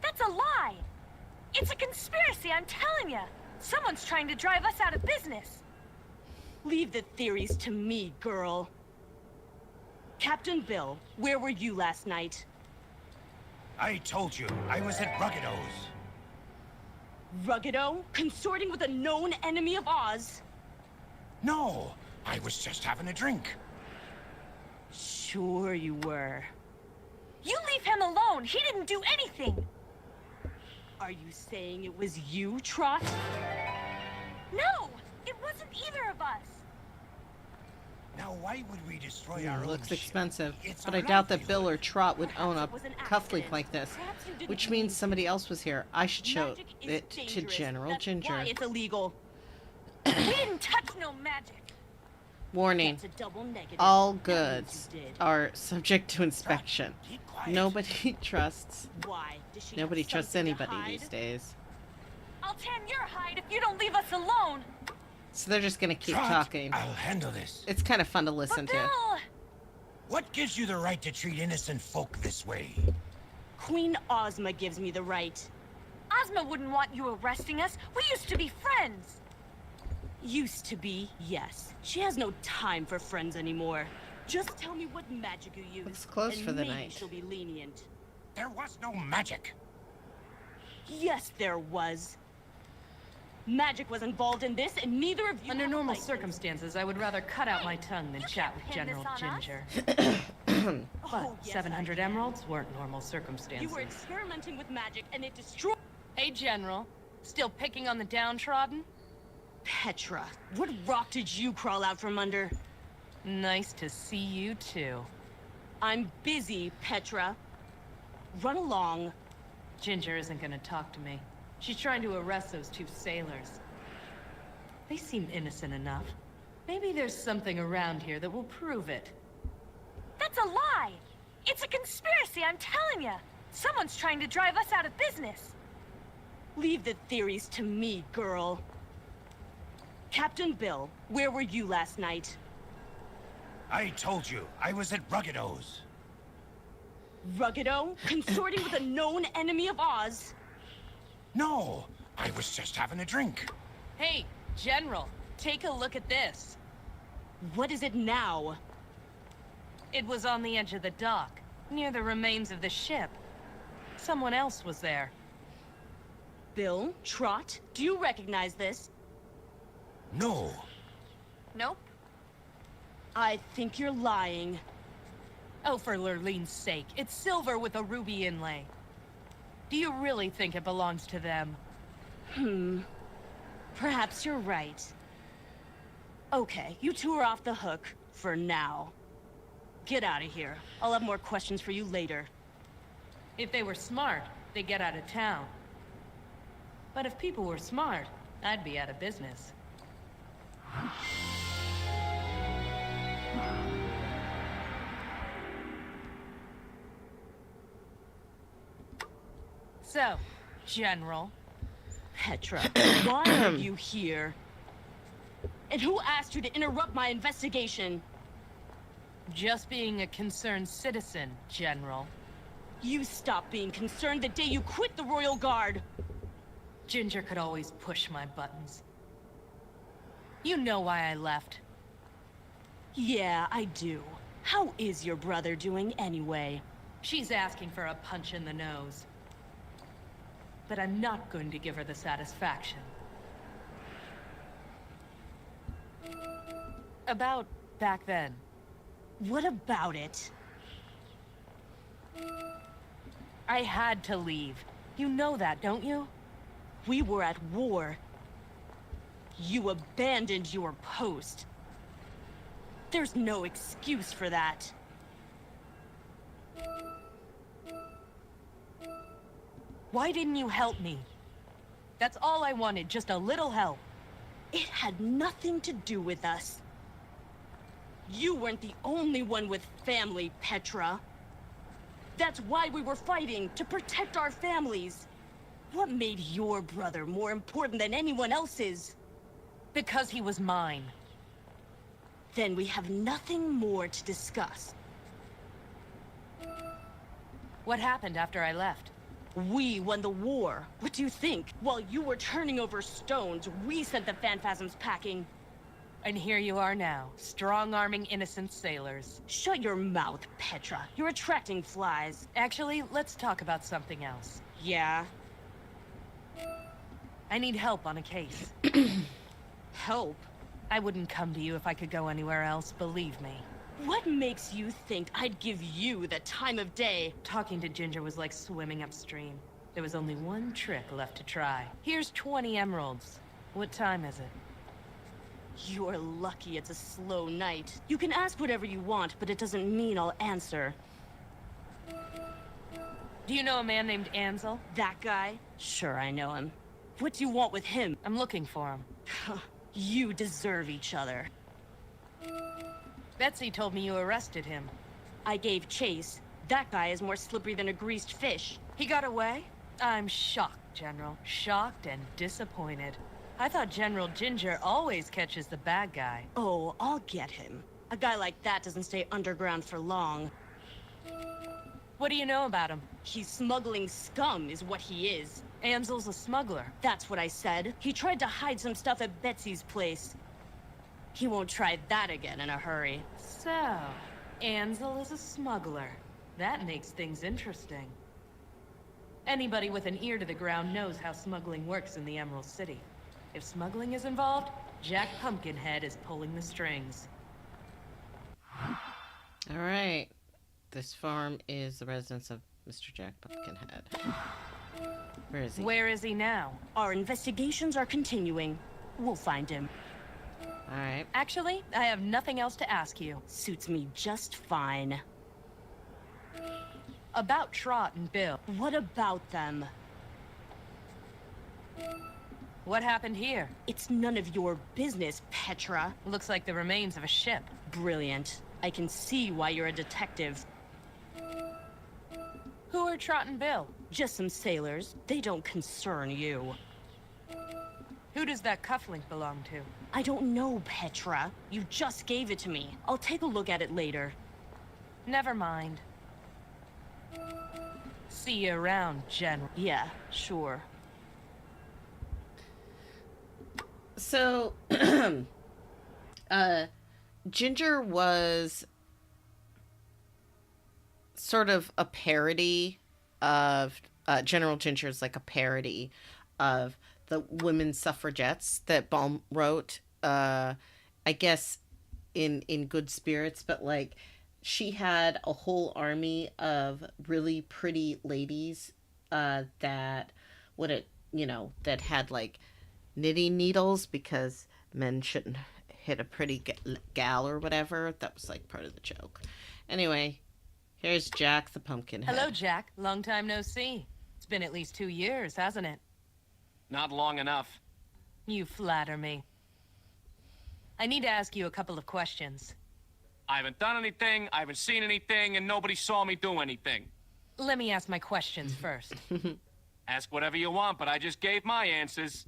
That's a lie. It's a conspiracy, I'm telling you. Someone's trying to drive us out of business. Leave the theories to me, girl. Captain Bill, where were you last night? I told you, I was at Ruggido's. Ruggido? Consorting with a known enemy of Oz? No, I was just having a drink. Sure you were. You leave him alone. He didn't do anything. Are you saying it was you, Trot? No, it wasn't either of us. Now why would we destroy our own Looks ship? expensive, It's but our I doubt that livelihood. Bill or Trot would own a Perhaps it was an cufflink accident. like this, Perhaps you didn't which mean means somebody else was here. I should show Magic is it to dangerous. General That's Ginger. why it's illegal. We didn't touch no magic. Warning. That's a double negative. All That means goods you did. are subject to inspection. Keep quiet. Nobody trusts. Why? Does she Nobody have trusts something to anybody hide? these days. I'll tan your hide if you don't leave us alone. So they're just gonna keep Trot, talking. I'll handle this. It's kind of fun to listen But to. Bill! What gives you the right to treat innocent folk this way? Queen Ozma gives me the right. Ozma wouldn't want you arresting us. We used to be friends. Used to be, yes. She has no time for friends anymore. Just tell me what magic you use. Looks closed and for the maybe night. she'll be lenient. There was no magic. Yes, there was. Magic was involved in this, and neither of you Under have a normal license. circumstances, I would rather cut out my tongue than you chat can't with pin General this on us. Ginger. But Oh, yes, 700 I can. emeralds weren't normal You circumstances. were experimenting with magic, and it destroyed... Hey, General. Still picking on the downtrodden? Petra, what rock did you crawl out from under? Nice to see you, too. I'm busy, Petra. Run along. Ginger isn't gonna talk to me. She's trying to arrest those two sailors. They seem innocent enough. Maybe there's something around here that will prove it. That's a lie. It's a conspiracy, I'm telling you. Someone's trying to drive us out of business. Leave the theories to me, girl. Captain Bill, where were you last night? I told you, I was at Ruggido's. Ruggido? Consorting with a known enemy of Oz? No, I was just having a drink. Hey, General, take a look at this. What is it now? It was on the edge of the dock, near the remains of the ship. Someone else was there. Bill? Trot? Do you recognize this? No, Nope. I think you're lying. Oh, for Lurlene's sake, it's silver with a ruby inlay. Do you really think it belongs to them? Perhaps you're right. Okay, you two are off the hook, for now. Get out of here. I'll have more questions for you later. If they were smart, they'd get out of town. But if people were smart, I'd be out of business. So, General, Petra, why are you here? And who asked you to interrupt my investigation? just being a concerned citizen, General. You stopped being concerned the day you quit the Royal Guard. Ginger could always push my buttons. You know why I left. Yeah, I do. How is your brother doing anyway? She's asking for a punch in the nose. But I'm not going to give her the satisfaction. About back then. What about it? I had to leave. You know that, don't you? We were at war. You abandoned your post. There's no excuse for that. Why didn't you help me? That's all I wanted, just a little help. It had nothing to do with us. You weren't the only one with family, Petra. That's why we were fighting, to protect our families. What made your brother more important than anyone else's? Because he was mine. Then we have nothing more to discuss. What happened after I left? We won the war. What do you think? While you were turning over stones, we sent the Phanphasms packing. And here you are now, strong-arming innocent sailors. Shut your mouth, Petra. You're attracting flies. Actually, let's talk about something else. Yeah? I need help on a case. Help? I wouldn't come to you if I could go anywhere else, believe me. What makes you think I'd give you the time of day? Talking to Ginger was like swimming upstream. There was only one trick left to try. Here's 20 emeralds. What time is it? You're lucky it's a slow night. You can ask whatever you want, but it doesn't mean I'll answer. Do you know a man named Ansel? That guy? Sure, I know him. What do you want with him? I'm looking for him. You deserve each other. Betsy told me you arrested him. I gave chase. That guy is more slippery than a greased fish. He got away? I'm shocked, General. Shocked and disappointed. I thought General Ginger always catches the bad guy. Oh, I'll get him. A guy like that doesn't stay underground for long. What do you know about him? He's smuggling scum, is what he is. Ansel's a smuggler. That's what I said. He tried to hide some stuff at Betsy's place. He won't try that again in a hurry. So, Ansel is a smuggler. That makes things interesting. Anybody with an ear to the ground knows how smuggling works in the Emerald City. If smuggling is involved, Jack Pumpkinhead is pulling the strings. All right. This farm is the residence of Mr. Jack Pumpkinhead. Where is he? Where is he now? Our investigations are continuing. We'll find him. All right. Actually, I have nothing else to ask you. Suits me just fine. About Trot and Bill. What about them? What happened here? It's none of your business, Petra. Looks like the remains of a ship. Brilliant. I can see why you're a detective. Who are Trot and Bill? Just some sailors. They don't concern you. Who does that cufflink belong to? I don't know, Petra. You just gave it to me. I'll take a look at it later. Never mind. See you around, General. Yeah, sure. So, Ginger was sort of a parody of, General Ginger is like a parody of the women suffragettes that Baum wrote, I guess in good spirits, but like she had a whole army of really pretty ladies that that had like knitting needles because men shouldn't hit a pretty gal or whatever. That was like part of the joke. Anyway, here's Jack the Pumpkinhead. Hello, Jack. Long time no see. It's been at least 2 years, hasn't it? Not long enough. You flatter me. I need to ask you a couple of questions. I haven't done anything, I haven't seen anything, and nobody saw me do anything. Let me ask my questions first. Ask whatever you want, but I just gave my answers.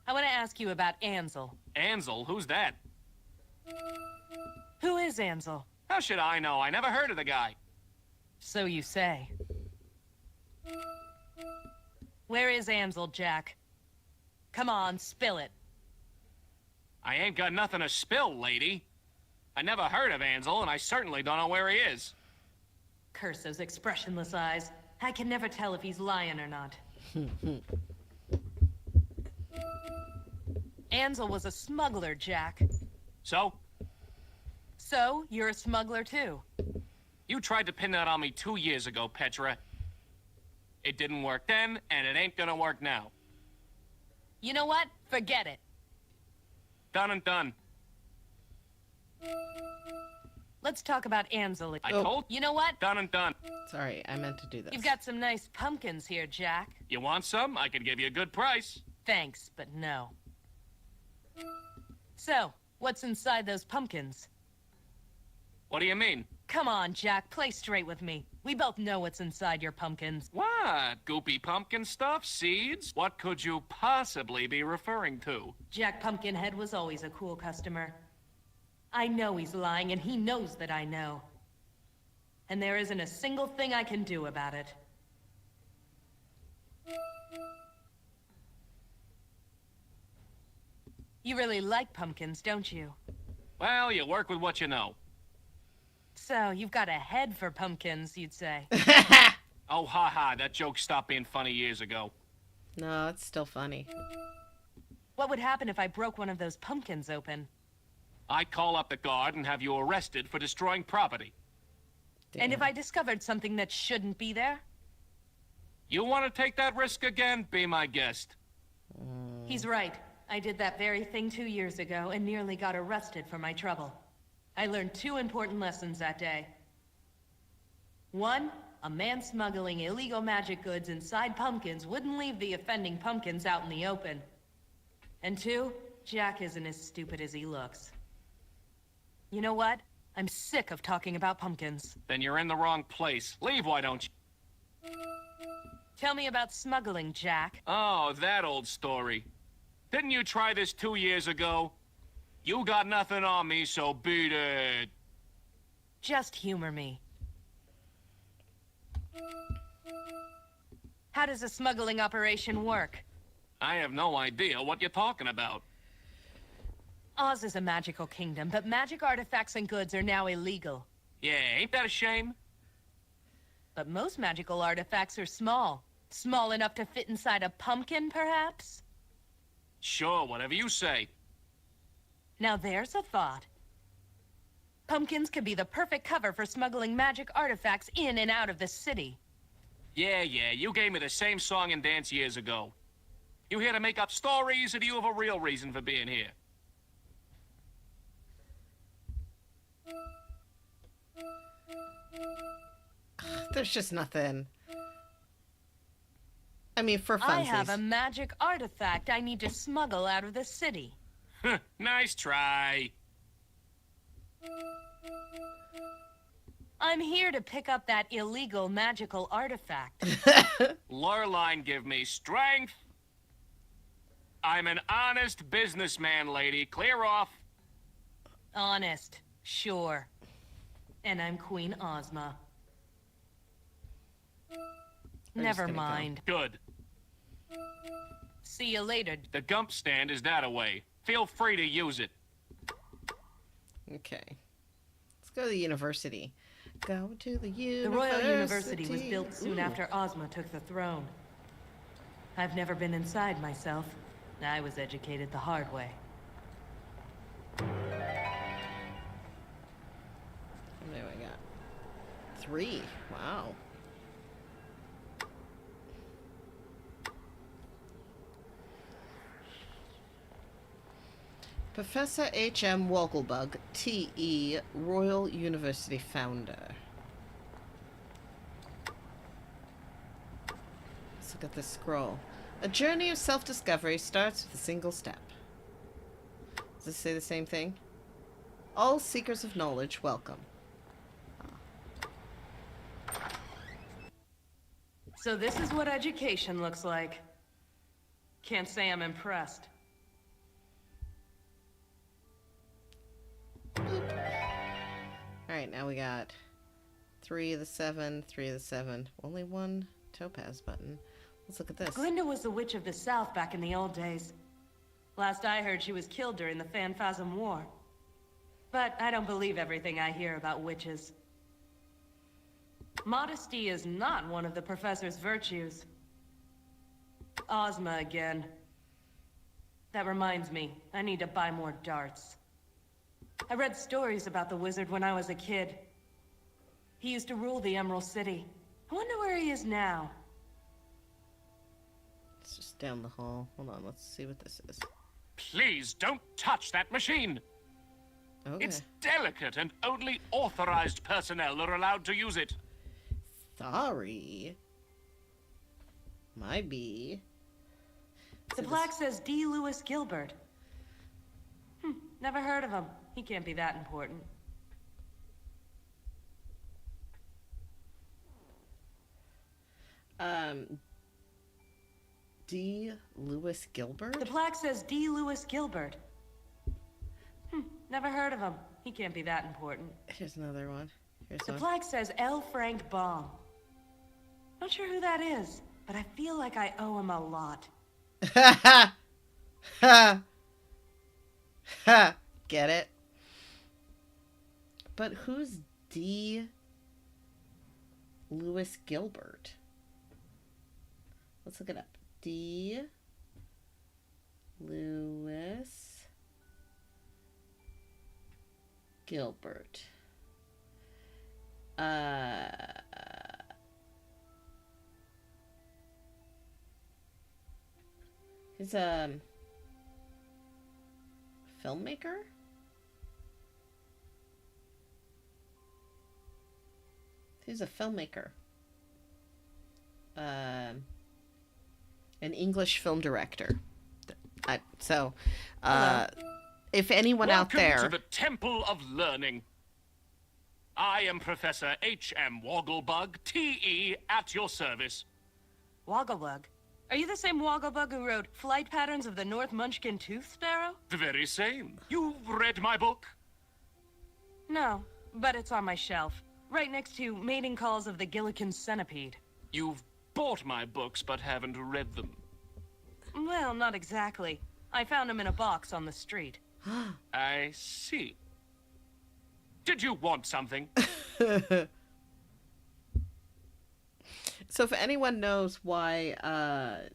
I want to ask you about Ansel. Ansel? Who's that? Who is Ansel? How should I know? I never heard of the guy. So you say. Where is Ansel, Jack? Come on, spill it. I ain't got nothing to spill, lady. I never heard of Ansel, and I certainly don't know where he is. Curse those expressionless eyes. I can never tell if he's lying or not. Ansel was a smuggler, Jack. So? So, you're a smuggler too. You tried to pin that on me 2 years ago, Petra. It didn't work then, and it ain't gonna work now. You know what? Forget it. Done and done. Let's talk about Ansel. I told you. Know what? Done and done. Sorry, I meant to do this. You've got some nice pumpkins here, Jack. You want some? I could give you a good price. Thanks, but no. So, What's inside those pumpkins? What do you mean? Come on, Jack, play straight with me. We both know what's inside your pumpkins. What? Goopy pumpkin stuff? Seeds? What could you possibly be referring to? Jack Pumpkinhead was always a cool customer. I know he's lying, and he knows that I know. And there isn't a single thing I can do about it. You really like pumpkins, don't you? Well, you work with what you know. So, you've got a head for pumpkins, you'd say. Oh, haha, that joke stopped being funny years ago. No, it's still funny. What would happen if I broke one of those pumpkins open? I'd call up the guard and have you arrested for destroying property. Damn. And if I discovered something that shouldn't be there? You want to take that risk again? Be my guest. He's right. I did that very thing 2 years ago and nearly got arrested for my trouble. I learned 2 important lessons that day. 1, a man smuggling illegal magic goods inside pumpkins wouldn't leave the offending pumpkins out in the open. And 2, Jack isn't as stupid as he looks. You know what? I'm sick of talking about pumpkins. Then you're in the wrong place. Leave, why don't you? Tell me about smuggling, Jack. Oh, that old story. Didn't you try this 2 years ago? You got nothing on me, so beat it. Just humor me. How does a smuggling operation work? I have no idea what you're talking about. Oz is a magical kingdom, but magic artifacts and goods are now illegal. Yeah, ain't that a shame? But most magical artifacts are small. Small enough to fit inside a pumpkin, perhaps? Sure, whatever you say. Now there's a thought. Pumpkins could be the perfect cover for smuggling magic artifacts in and out of the city. Yeah, you gave me the same song and dance years ago. You here to make up stories, or do you have a real reason for being here? There's just nothing. I mean, for funsies. I have a magic artifact I need to smuggle out of the city. Nice try. I'm here to pick up that illegal magical artifact. Lurline give me strength. I'm an honest businessman, lady. Clear off. Honest, sure. And I'm Queen Ozma. Never mind. Good. See you later. The gump stand is that away. Feel free to use it. Okay. Let's go to the university. Go to the university. The Royal University was built soon after Ozma took the throne. I've never been inside myself. I was educated the hard way. How many do I got? 3. Wow. Professor H.M. Wogglebug, T.E., Royal University founder. Let's look at this scroll. A journey of self-discovery starts with a single step. Does this say the same thing? All seekers of knowledge, welcome. So this is what education looks like. Can't say I'm impressed. Alright, now we got 3 of the 7, 3 of the 7. Only one topaz button. Let's look at this. Glinda was the witch of the South back in the old days. Last I heard, she was killed during the Phanphasm War. But I don't believe everything I hear about witches. Modesty is not one of the professor's virtues. Ozma again. That reminds me, I need to buy more darts. I read stories about the wizard when I was a kid. He used to rule the Emerald City. I wonder where he is now. It's just down the hall. Hold on, let's see what this is. Please don't touch that machine. Okay. It's delicate and only authorized personnel are allowed to use it. Sorry. My bee. The plaque says D. Lewis Gilbert. Never heard of him. He can't be that important. D. Lewis Gilbert? The plaque says D. Lewis Gilbert. Never heard of him. He can't be that important. Here's another one. Here's The one. plaque says L. Frank Baum. Not sure who that is, but I feel like I owe him a lot. Ha ha! Ha! Get it? But who's D. Lewis Gilbert? Let's look it up. D. Lewis Gilbert. He's a filmmaker? He's a filmmaker. An English film director. If anyone out there... Welcome to the Temple of Learning. I am Professor H.M. Wogglebug, T.E., at your service. Wogglebug? Are you the same Wogglebug who wrote Flight Patterns of the North Munchkin Tooth Sparrow? The very same. You've read my book? No, but it's on my shelf. Right next to Mating Calls of the Gillikin Centipede. You've bought my books, but haven't read them. Well, not exactly. I found them in a box on the street. I see. Did you want something? So if anyone knows why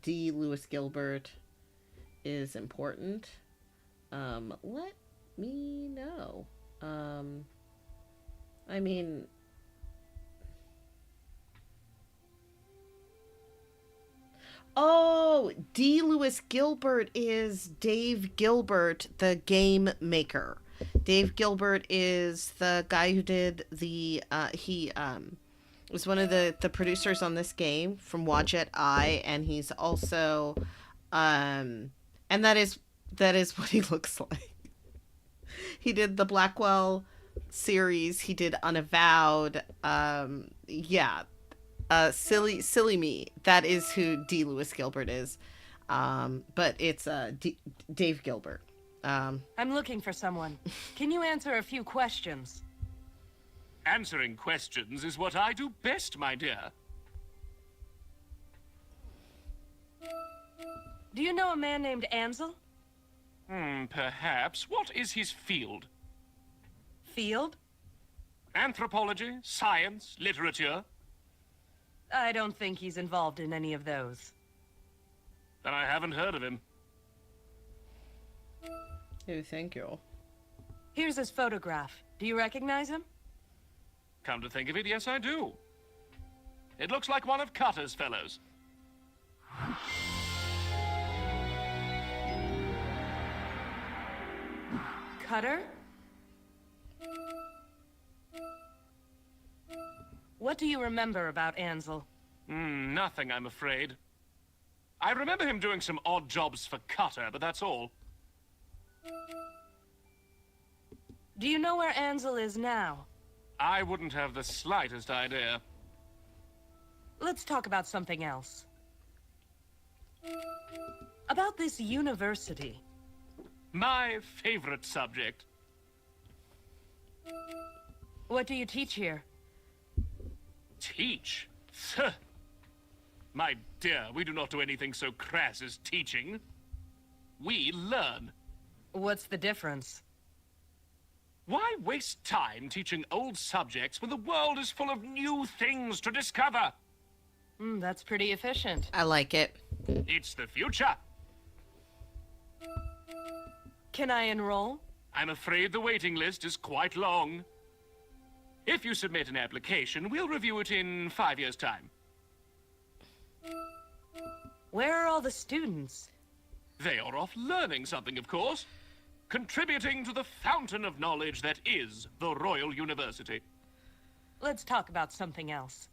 D. Lewis Gilbert is important, let me know. I mean... Oh, D. Lewis Gilbert is Dave Gilbert, the game maker. Dave Gilbert is the guy who did the, he was one of the producers on this game from Wadjet Eye, and he's also, and that is what he looks like. He did the Blackwell series, he did Unavowed, yeah. Silly me. That is who D. Lewis Gilbert is. But it's Dave Gilbert. I'm looking for someone. Can you answer a few questions? Answering questions is what I do best, my dear. Do you know a man named Ansel? Perhaps. What is his field? Field? Anthropology, science, literature? I don't think he's involved in any of those. Then I haven't heard of him. Oh, thank you. Here's his photograph. Do you recognize him? Come to think of it, yes I do. It looks like one of Cutter's fellows. Cutter? What do you remember about Ansel? Nothing, I'm afraid. I remember him doing some odd jobs for Cutter, but that's all. Do you know where Ansel is now? I wouldn't have the slightest idea. Let's talk about something else. About this university. My favorite subject. What do you teach here? Teach? My dear, we do not do anything so crass as teaching. We learn. What's the difference? Why waste time teaching old subjects when the world is full of new things to discover? That's pretty efficient. I like it. It's the future. Can I enroll? I'm afraid the waiting list is quite long. If you submit an application, we'll review it in 5 years' time. Where are all the students? They are off learning something, of course. Contributing to the fountain of knowledge that is the Royal University. Let's talk about something else.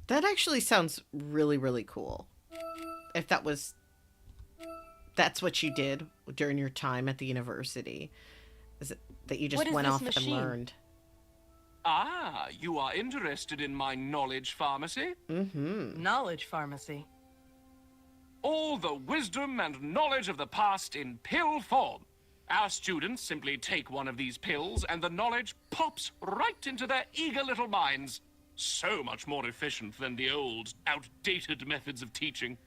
That actually sounds really, really cool. If that was That's what you did during your time at the university. Is it that you just What is went this off machine? and learned? Ah, you are interested in my knowledge pharmacy? Mm-hmm. Knowledge pharmacy. All the wisdom and knowledge of the past in pill form. Our students simply take one of these pills and the knowledge pops right into their eager little minds. So much more efficient than the old, outdated methods of teaching.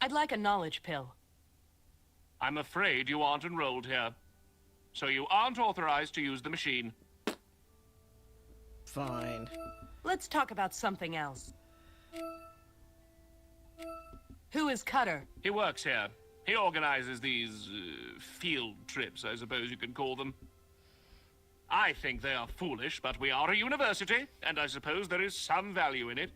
I'd like a knowledge pill. I'm afraid you aren't enrolled here. So you aren't authorized to use the machine. Fine. Let's talk about something else. Who is Cutter? He works here. He organizes these field trips, I suppose you could call them. I think they are foolish, but we are a university, and I suppose there is some value in it.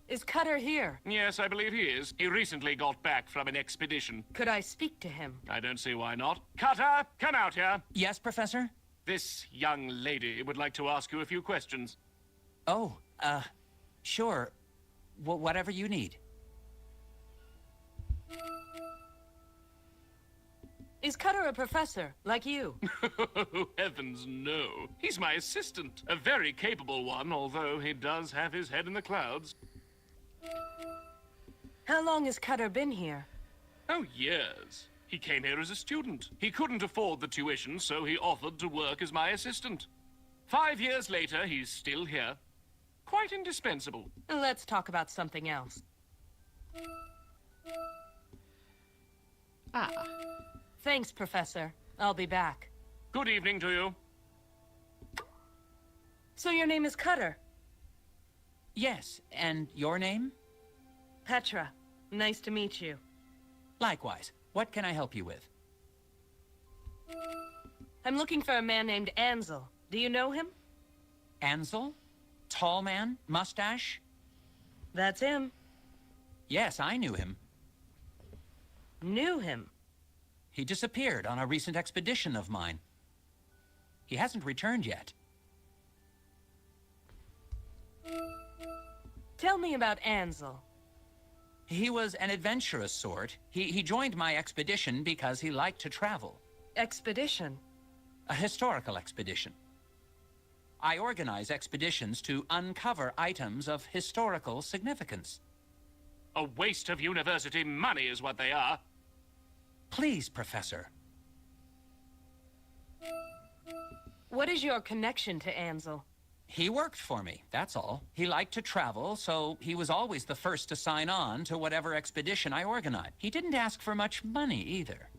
Is Cutter here? Yes, I believe he is. He recently got back from an expedition. Could I speak to him? I don't see why not. Cutter, come out here. Yes, Professor? This young lady would like to ask you a few questions. Oh, sure. Whatever you need. Is Cutter a professor, like you? Heavens, no. He's my assistant. A very capable one, although he does have his head in the clouds. How long has Cutter been here? Oh, years. He came here as a student. He couldn't afford the tuition, so he offered to work as my assistant. 5 years later, he's still here. Quite indispensable. Let's talk about something else. Ah. Thanks, Professor. I'll be back. Good evening to you. So your name is Cutter? Yes, and your name? Petra. Nice to meet you. Likewise. What can I help you with? I'm looking for a man named Ansel. Do you know him? Ansel? Tall man? Mustache? That's him. Yes, I knew him. Knew him? He disappeared on a recent expedition of mine. He hasn't returned yet. Tell me about Ansel. He was an adventurous sort. He joined my expedition because he liked to travel. Expedition? A historical expedition. I organize expeditions to uncover items of historical significance. A waste of university money is what they are. Please, Professor. What is your connection to Ansel? He worked for me, that's all. He liked to travel, so he was always the first to sign on to whatever expedition I organized. He didn't ask for much money, either.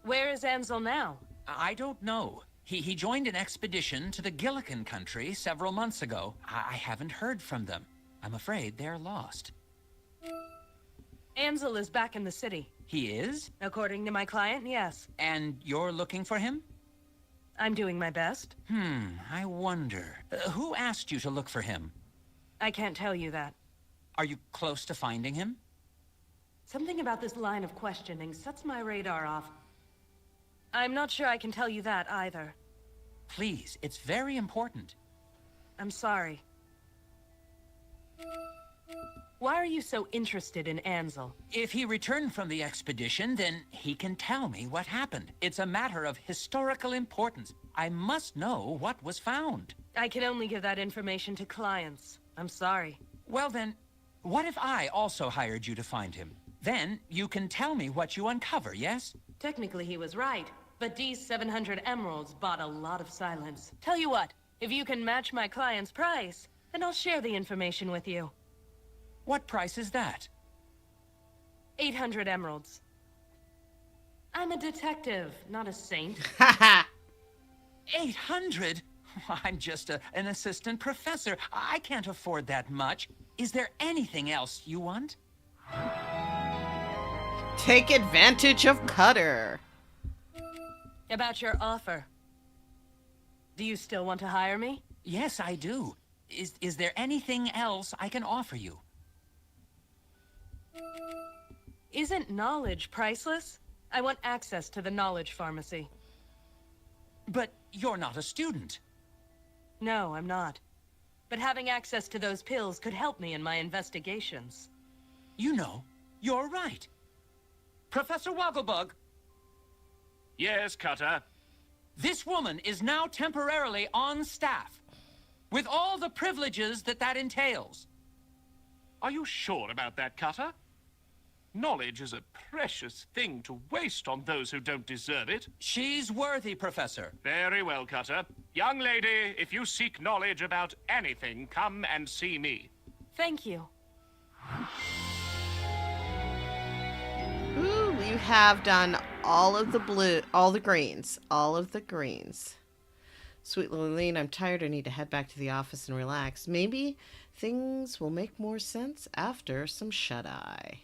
Where is Ansel now? I don't know. He joined an expedition to the Gillikin country several months ago. I haven't heard from them. I'm afraid they're lost. Ansel is back in the city. He is? According to my client, yes. And you're looking for him? I'm doing my best. I wonder. Who asked you to look for him? I can't tell you that. Are you close to finding him? Something about this line of questioning sets my radar off. I'm not sure I can tell you that either. Please, it's very important. I'm sorry. Why are you so interested in Ansel? If he returned from the expedition, then he can tell me what happened. It's a matter of historical importance. I must know what was found. I can only give that information to clients. I'm sorry. Well then, what if I also hired you to find him? Then you can tell me what you uncover, yes? Technically he was right, but D's 700 emeralds bought a lot of silence. Tell you what, if you can match my client's price, then I'll share the information with you. What price is that? 800 emeralds. I'm a detective, not a saint. 800? I'm just an assistant professor. I can't afford that much. Is there anything else you want? Take advantage of Cutter. About your offer. Do you still want to hire me? Yes, I do. Is there anything else I can offer you? Isn't knowledge priceless? I want access to the knowledge pharmacy. But you're not a student. No, I'm not. but having access to those pills could help me in my investigations. You know, you're right. Professor Wogglebug, Yes, Cutter. this woman is now temporarily on staff, with all the privileges that entails. Are you sure about that, Cutter? Knowledge is a precious thing to waste on those who don't deserve it. She's worthy, Professor. Very well, Cutter. Young lady, if you seek knowledge about anything, come and see me. Thank you. Ooh, you have done all of the blue, all the greens. Sweet Lillian, I'm tired. I need to head back to the office and relax. Maybe things will make more sense after some shut-eye.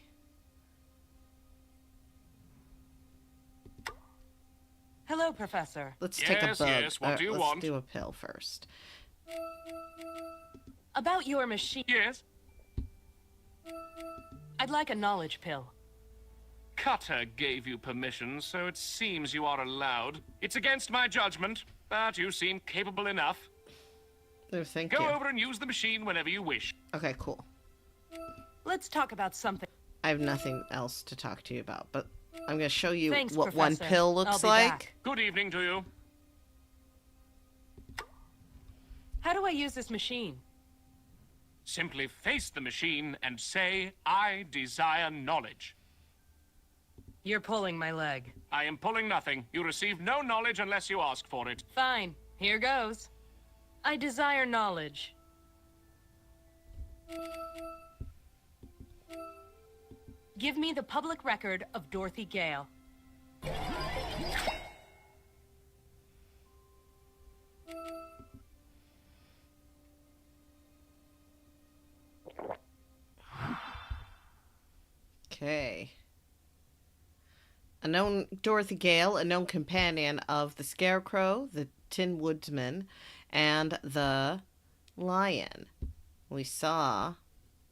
Hello, Professor. Let's take a bug. Yes, what do you want? Let's do a pill first. About your machine. Yes? I'd like a knowledge pill. Cutter gave you permission, so it seems you are allowed. It's against my judgment, but you seem capable enough. Oh, thank Go you. over and use the machine whenever you wish. Okay, cool. Let's talk about something. I have nothing else to talk to you about, but I'm going to show you Thanks, what one Professor. pill I'll looks be like. back. Good evening to you. How do I use this machine? Simply face the machine and say, I desire knowledge. You're pulling my leg. I am pulling nothing. You receive no knowledge unless you ask for it. Fine. Here goes. I desire knowledge. Give me the public record of Dorothy Gale. Okay. A known Dorothy Gale, a known companion of the Scarecrow, the Tin Woodsman, and the Lion. We saw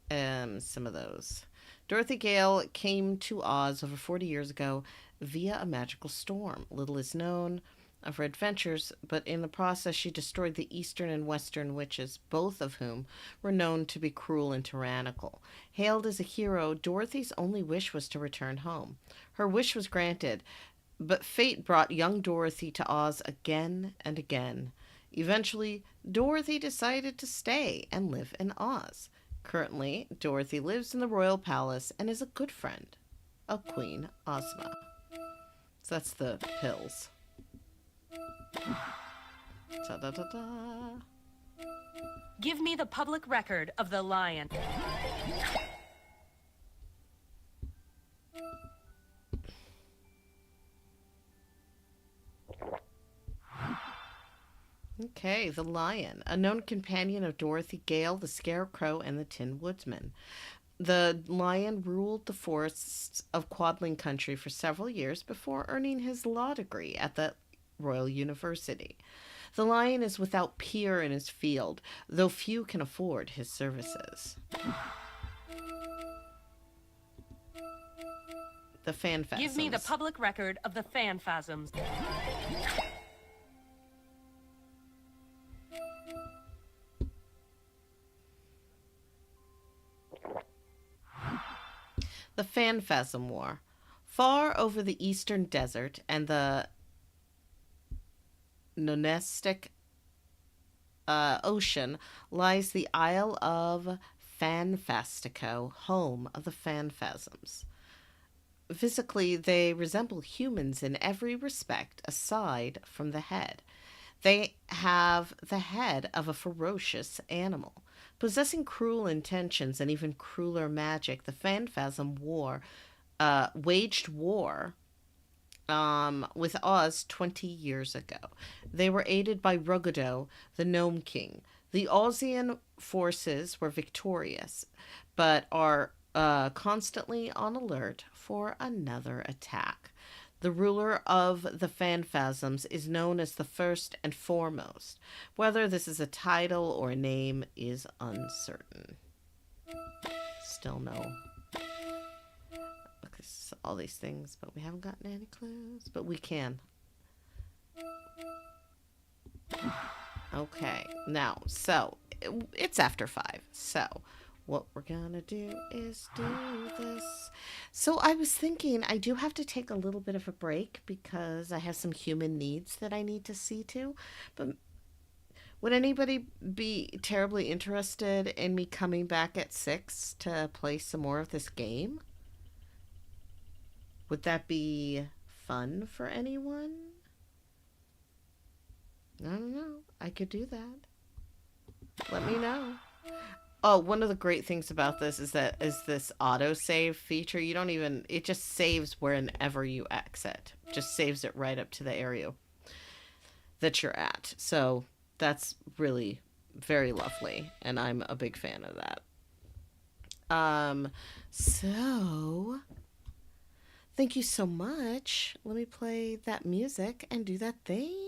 some of those. Dorothy Gale came to Oz over 40 years ago via a magical storm. Little is known of her adventures, but in the process she destroyed the eastern and western witches, both of whom were known to be cruel and tyrannical. Hailed as a hero, Dorothy's only wish was to return home. Her wish was granted, but fate brought young Dorothy to Oz again and again. Eventually, Dorothy decided to stay and live in Oz. Currently, Dorothy lives in the royal palace and is a good friend of Queen Ozma. So that's the pills. Ta-da-da-da. Give me the public record of the Lion. Okay, the Lion, a known companion of Dorothy Gale, the Scarecrow, and the Tin Woodsman. The Lion ruled the forests of Quadling Country for several years before earning his law degree at the Royal University. The Lion is without peer in his field, though few can afford his services. The Phanfasms. Give me the public record of the Phanfasms. The Phanfasm War. Far over the eastern desert and the Nonestic Ocean lies the Isle of Phanfastico, home of the Phanfasms. Physically, they resemble humans in every respect aside from the head. They have the head of a ferocious animal. Possessing cruel intentions and even crueler magic, the Phanfasm waged war with Oz 20 years ago. They were aided by Rugodo, the Gnome King. The Ozian forces were victorious, but are constantly on alert for another attack. The ruler of the Phanfasms is known as the First and Foremost. Whether this is a title or a name is uncertain. Still no. Look, this is all these things, but we haven't gotten any clues. But we can. Okay, now, so it's after 5. So what we're gonna do is do this. So I was thinking I do have to take a little bit of a break because I have some human needs that I need to see to. But would anybody be terribly interested in me coming back at 6 to play some more of this game? Would that be fun for anyone? I don't know. I could do that. Let me know. Oh, one of the great things about this is this autosave feature. You don't even, it just saves whenever you exit. Just saves it right up to the area that you're at. So that's really very lovely, and I'm a big fan of that. So thank you so much. Let me play that music and do that thing.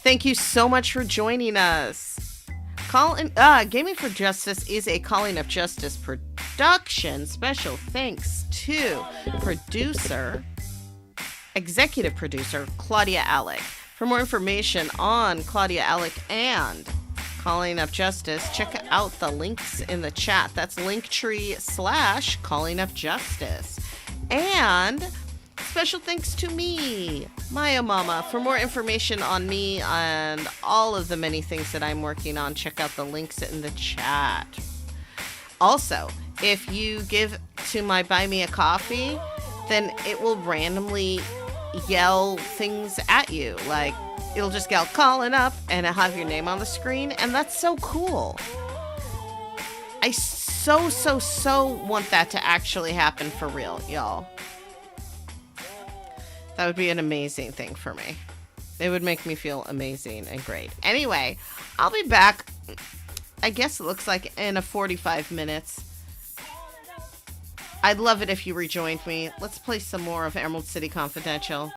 Thank you so much for joining us. Gaming4Justice is a Calling of Justice production. Special thanks to executive producer, Claudia Alick. For more information on Claudia Alick and Calling of Justice, check out the links in the chat. That's Linktree/Calling of Justice. And special thanks to me, Maiamama. For more information on me and all of the many things that I'm working on, check out the links in the chat. Also, if you give to my Buy Me a Coffee, then it will randomly yell things at you. Like, it'll just yell, calling up, and it'll have your name on the screen, and that's so cool. I so want that to actually happen for real, y'all. That would be an amazing thing for me. It would make me feel amazing and great. Anyway, I'll be back, I guess it looks like in 45 minutes. I'd love it if you rejoined me. Let's play some more of Emerald City Confidential.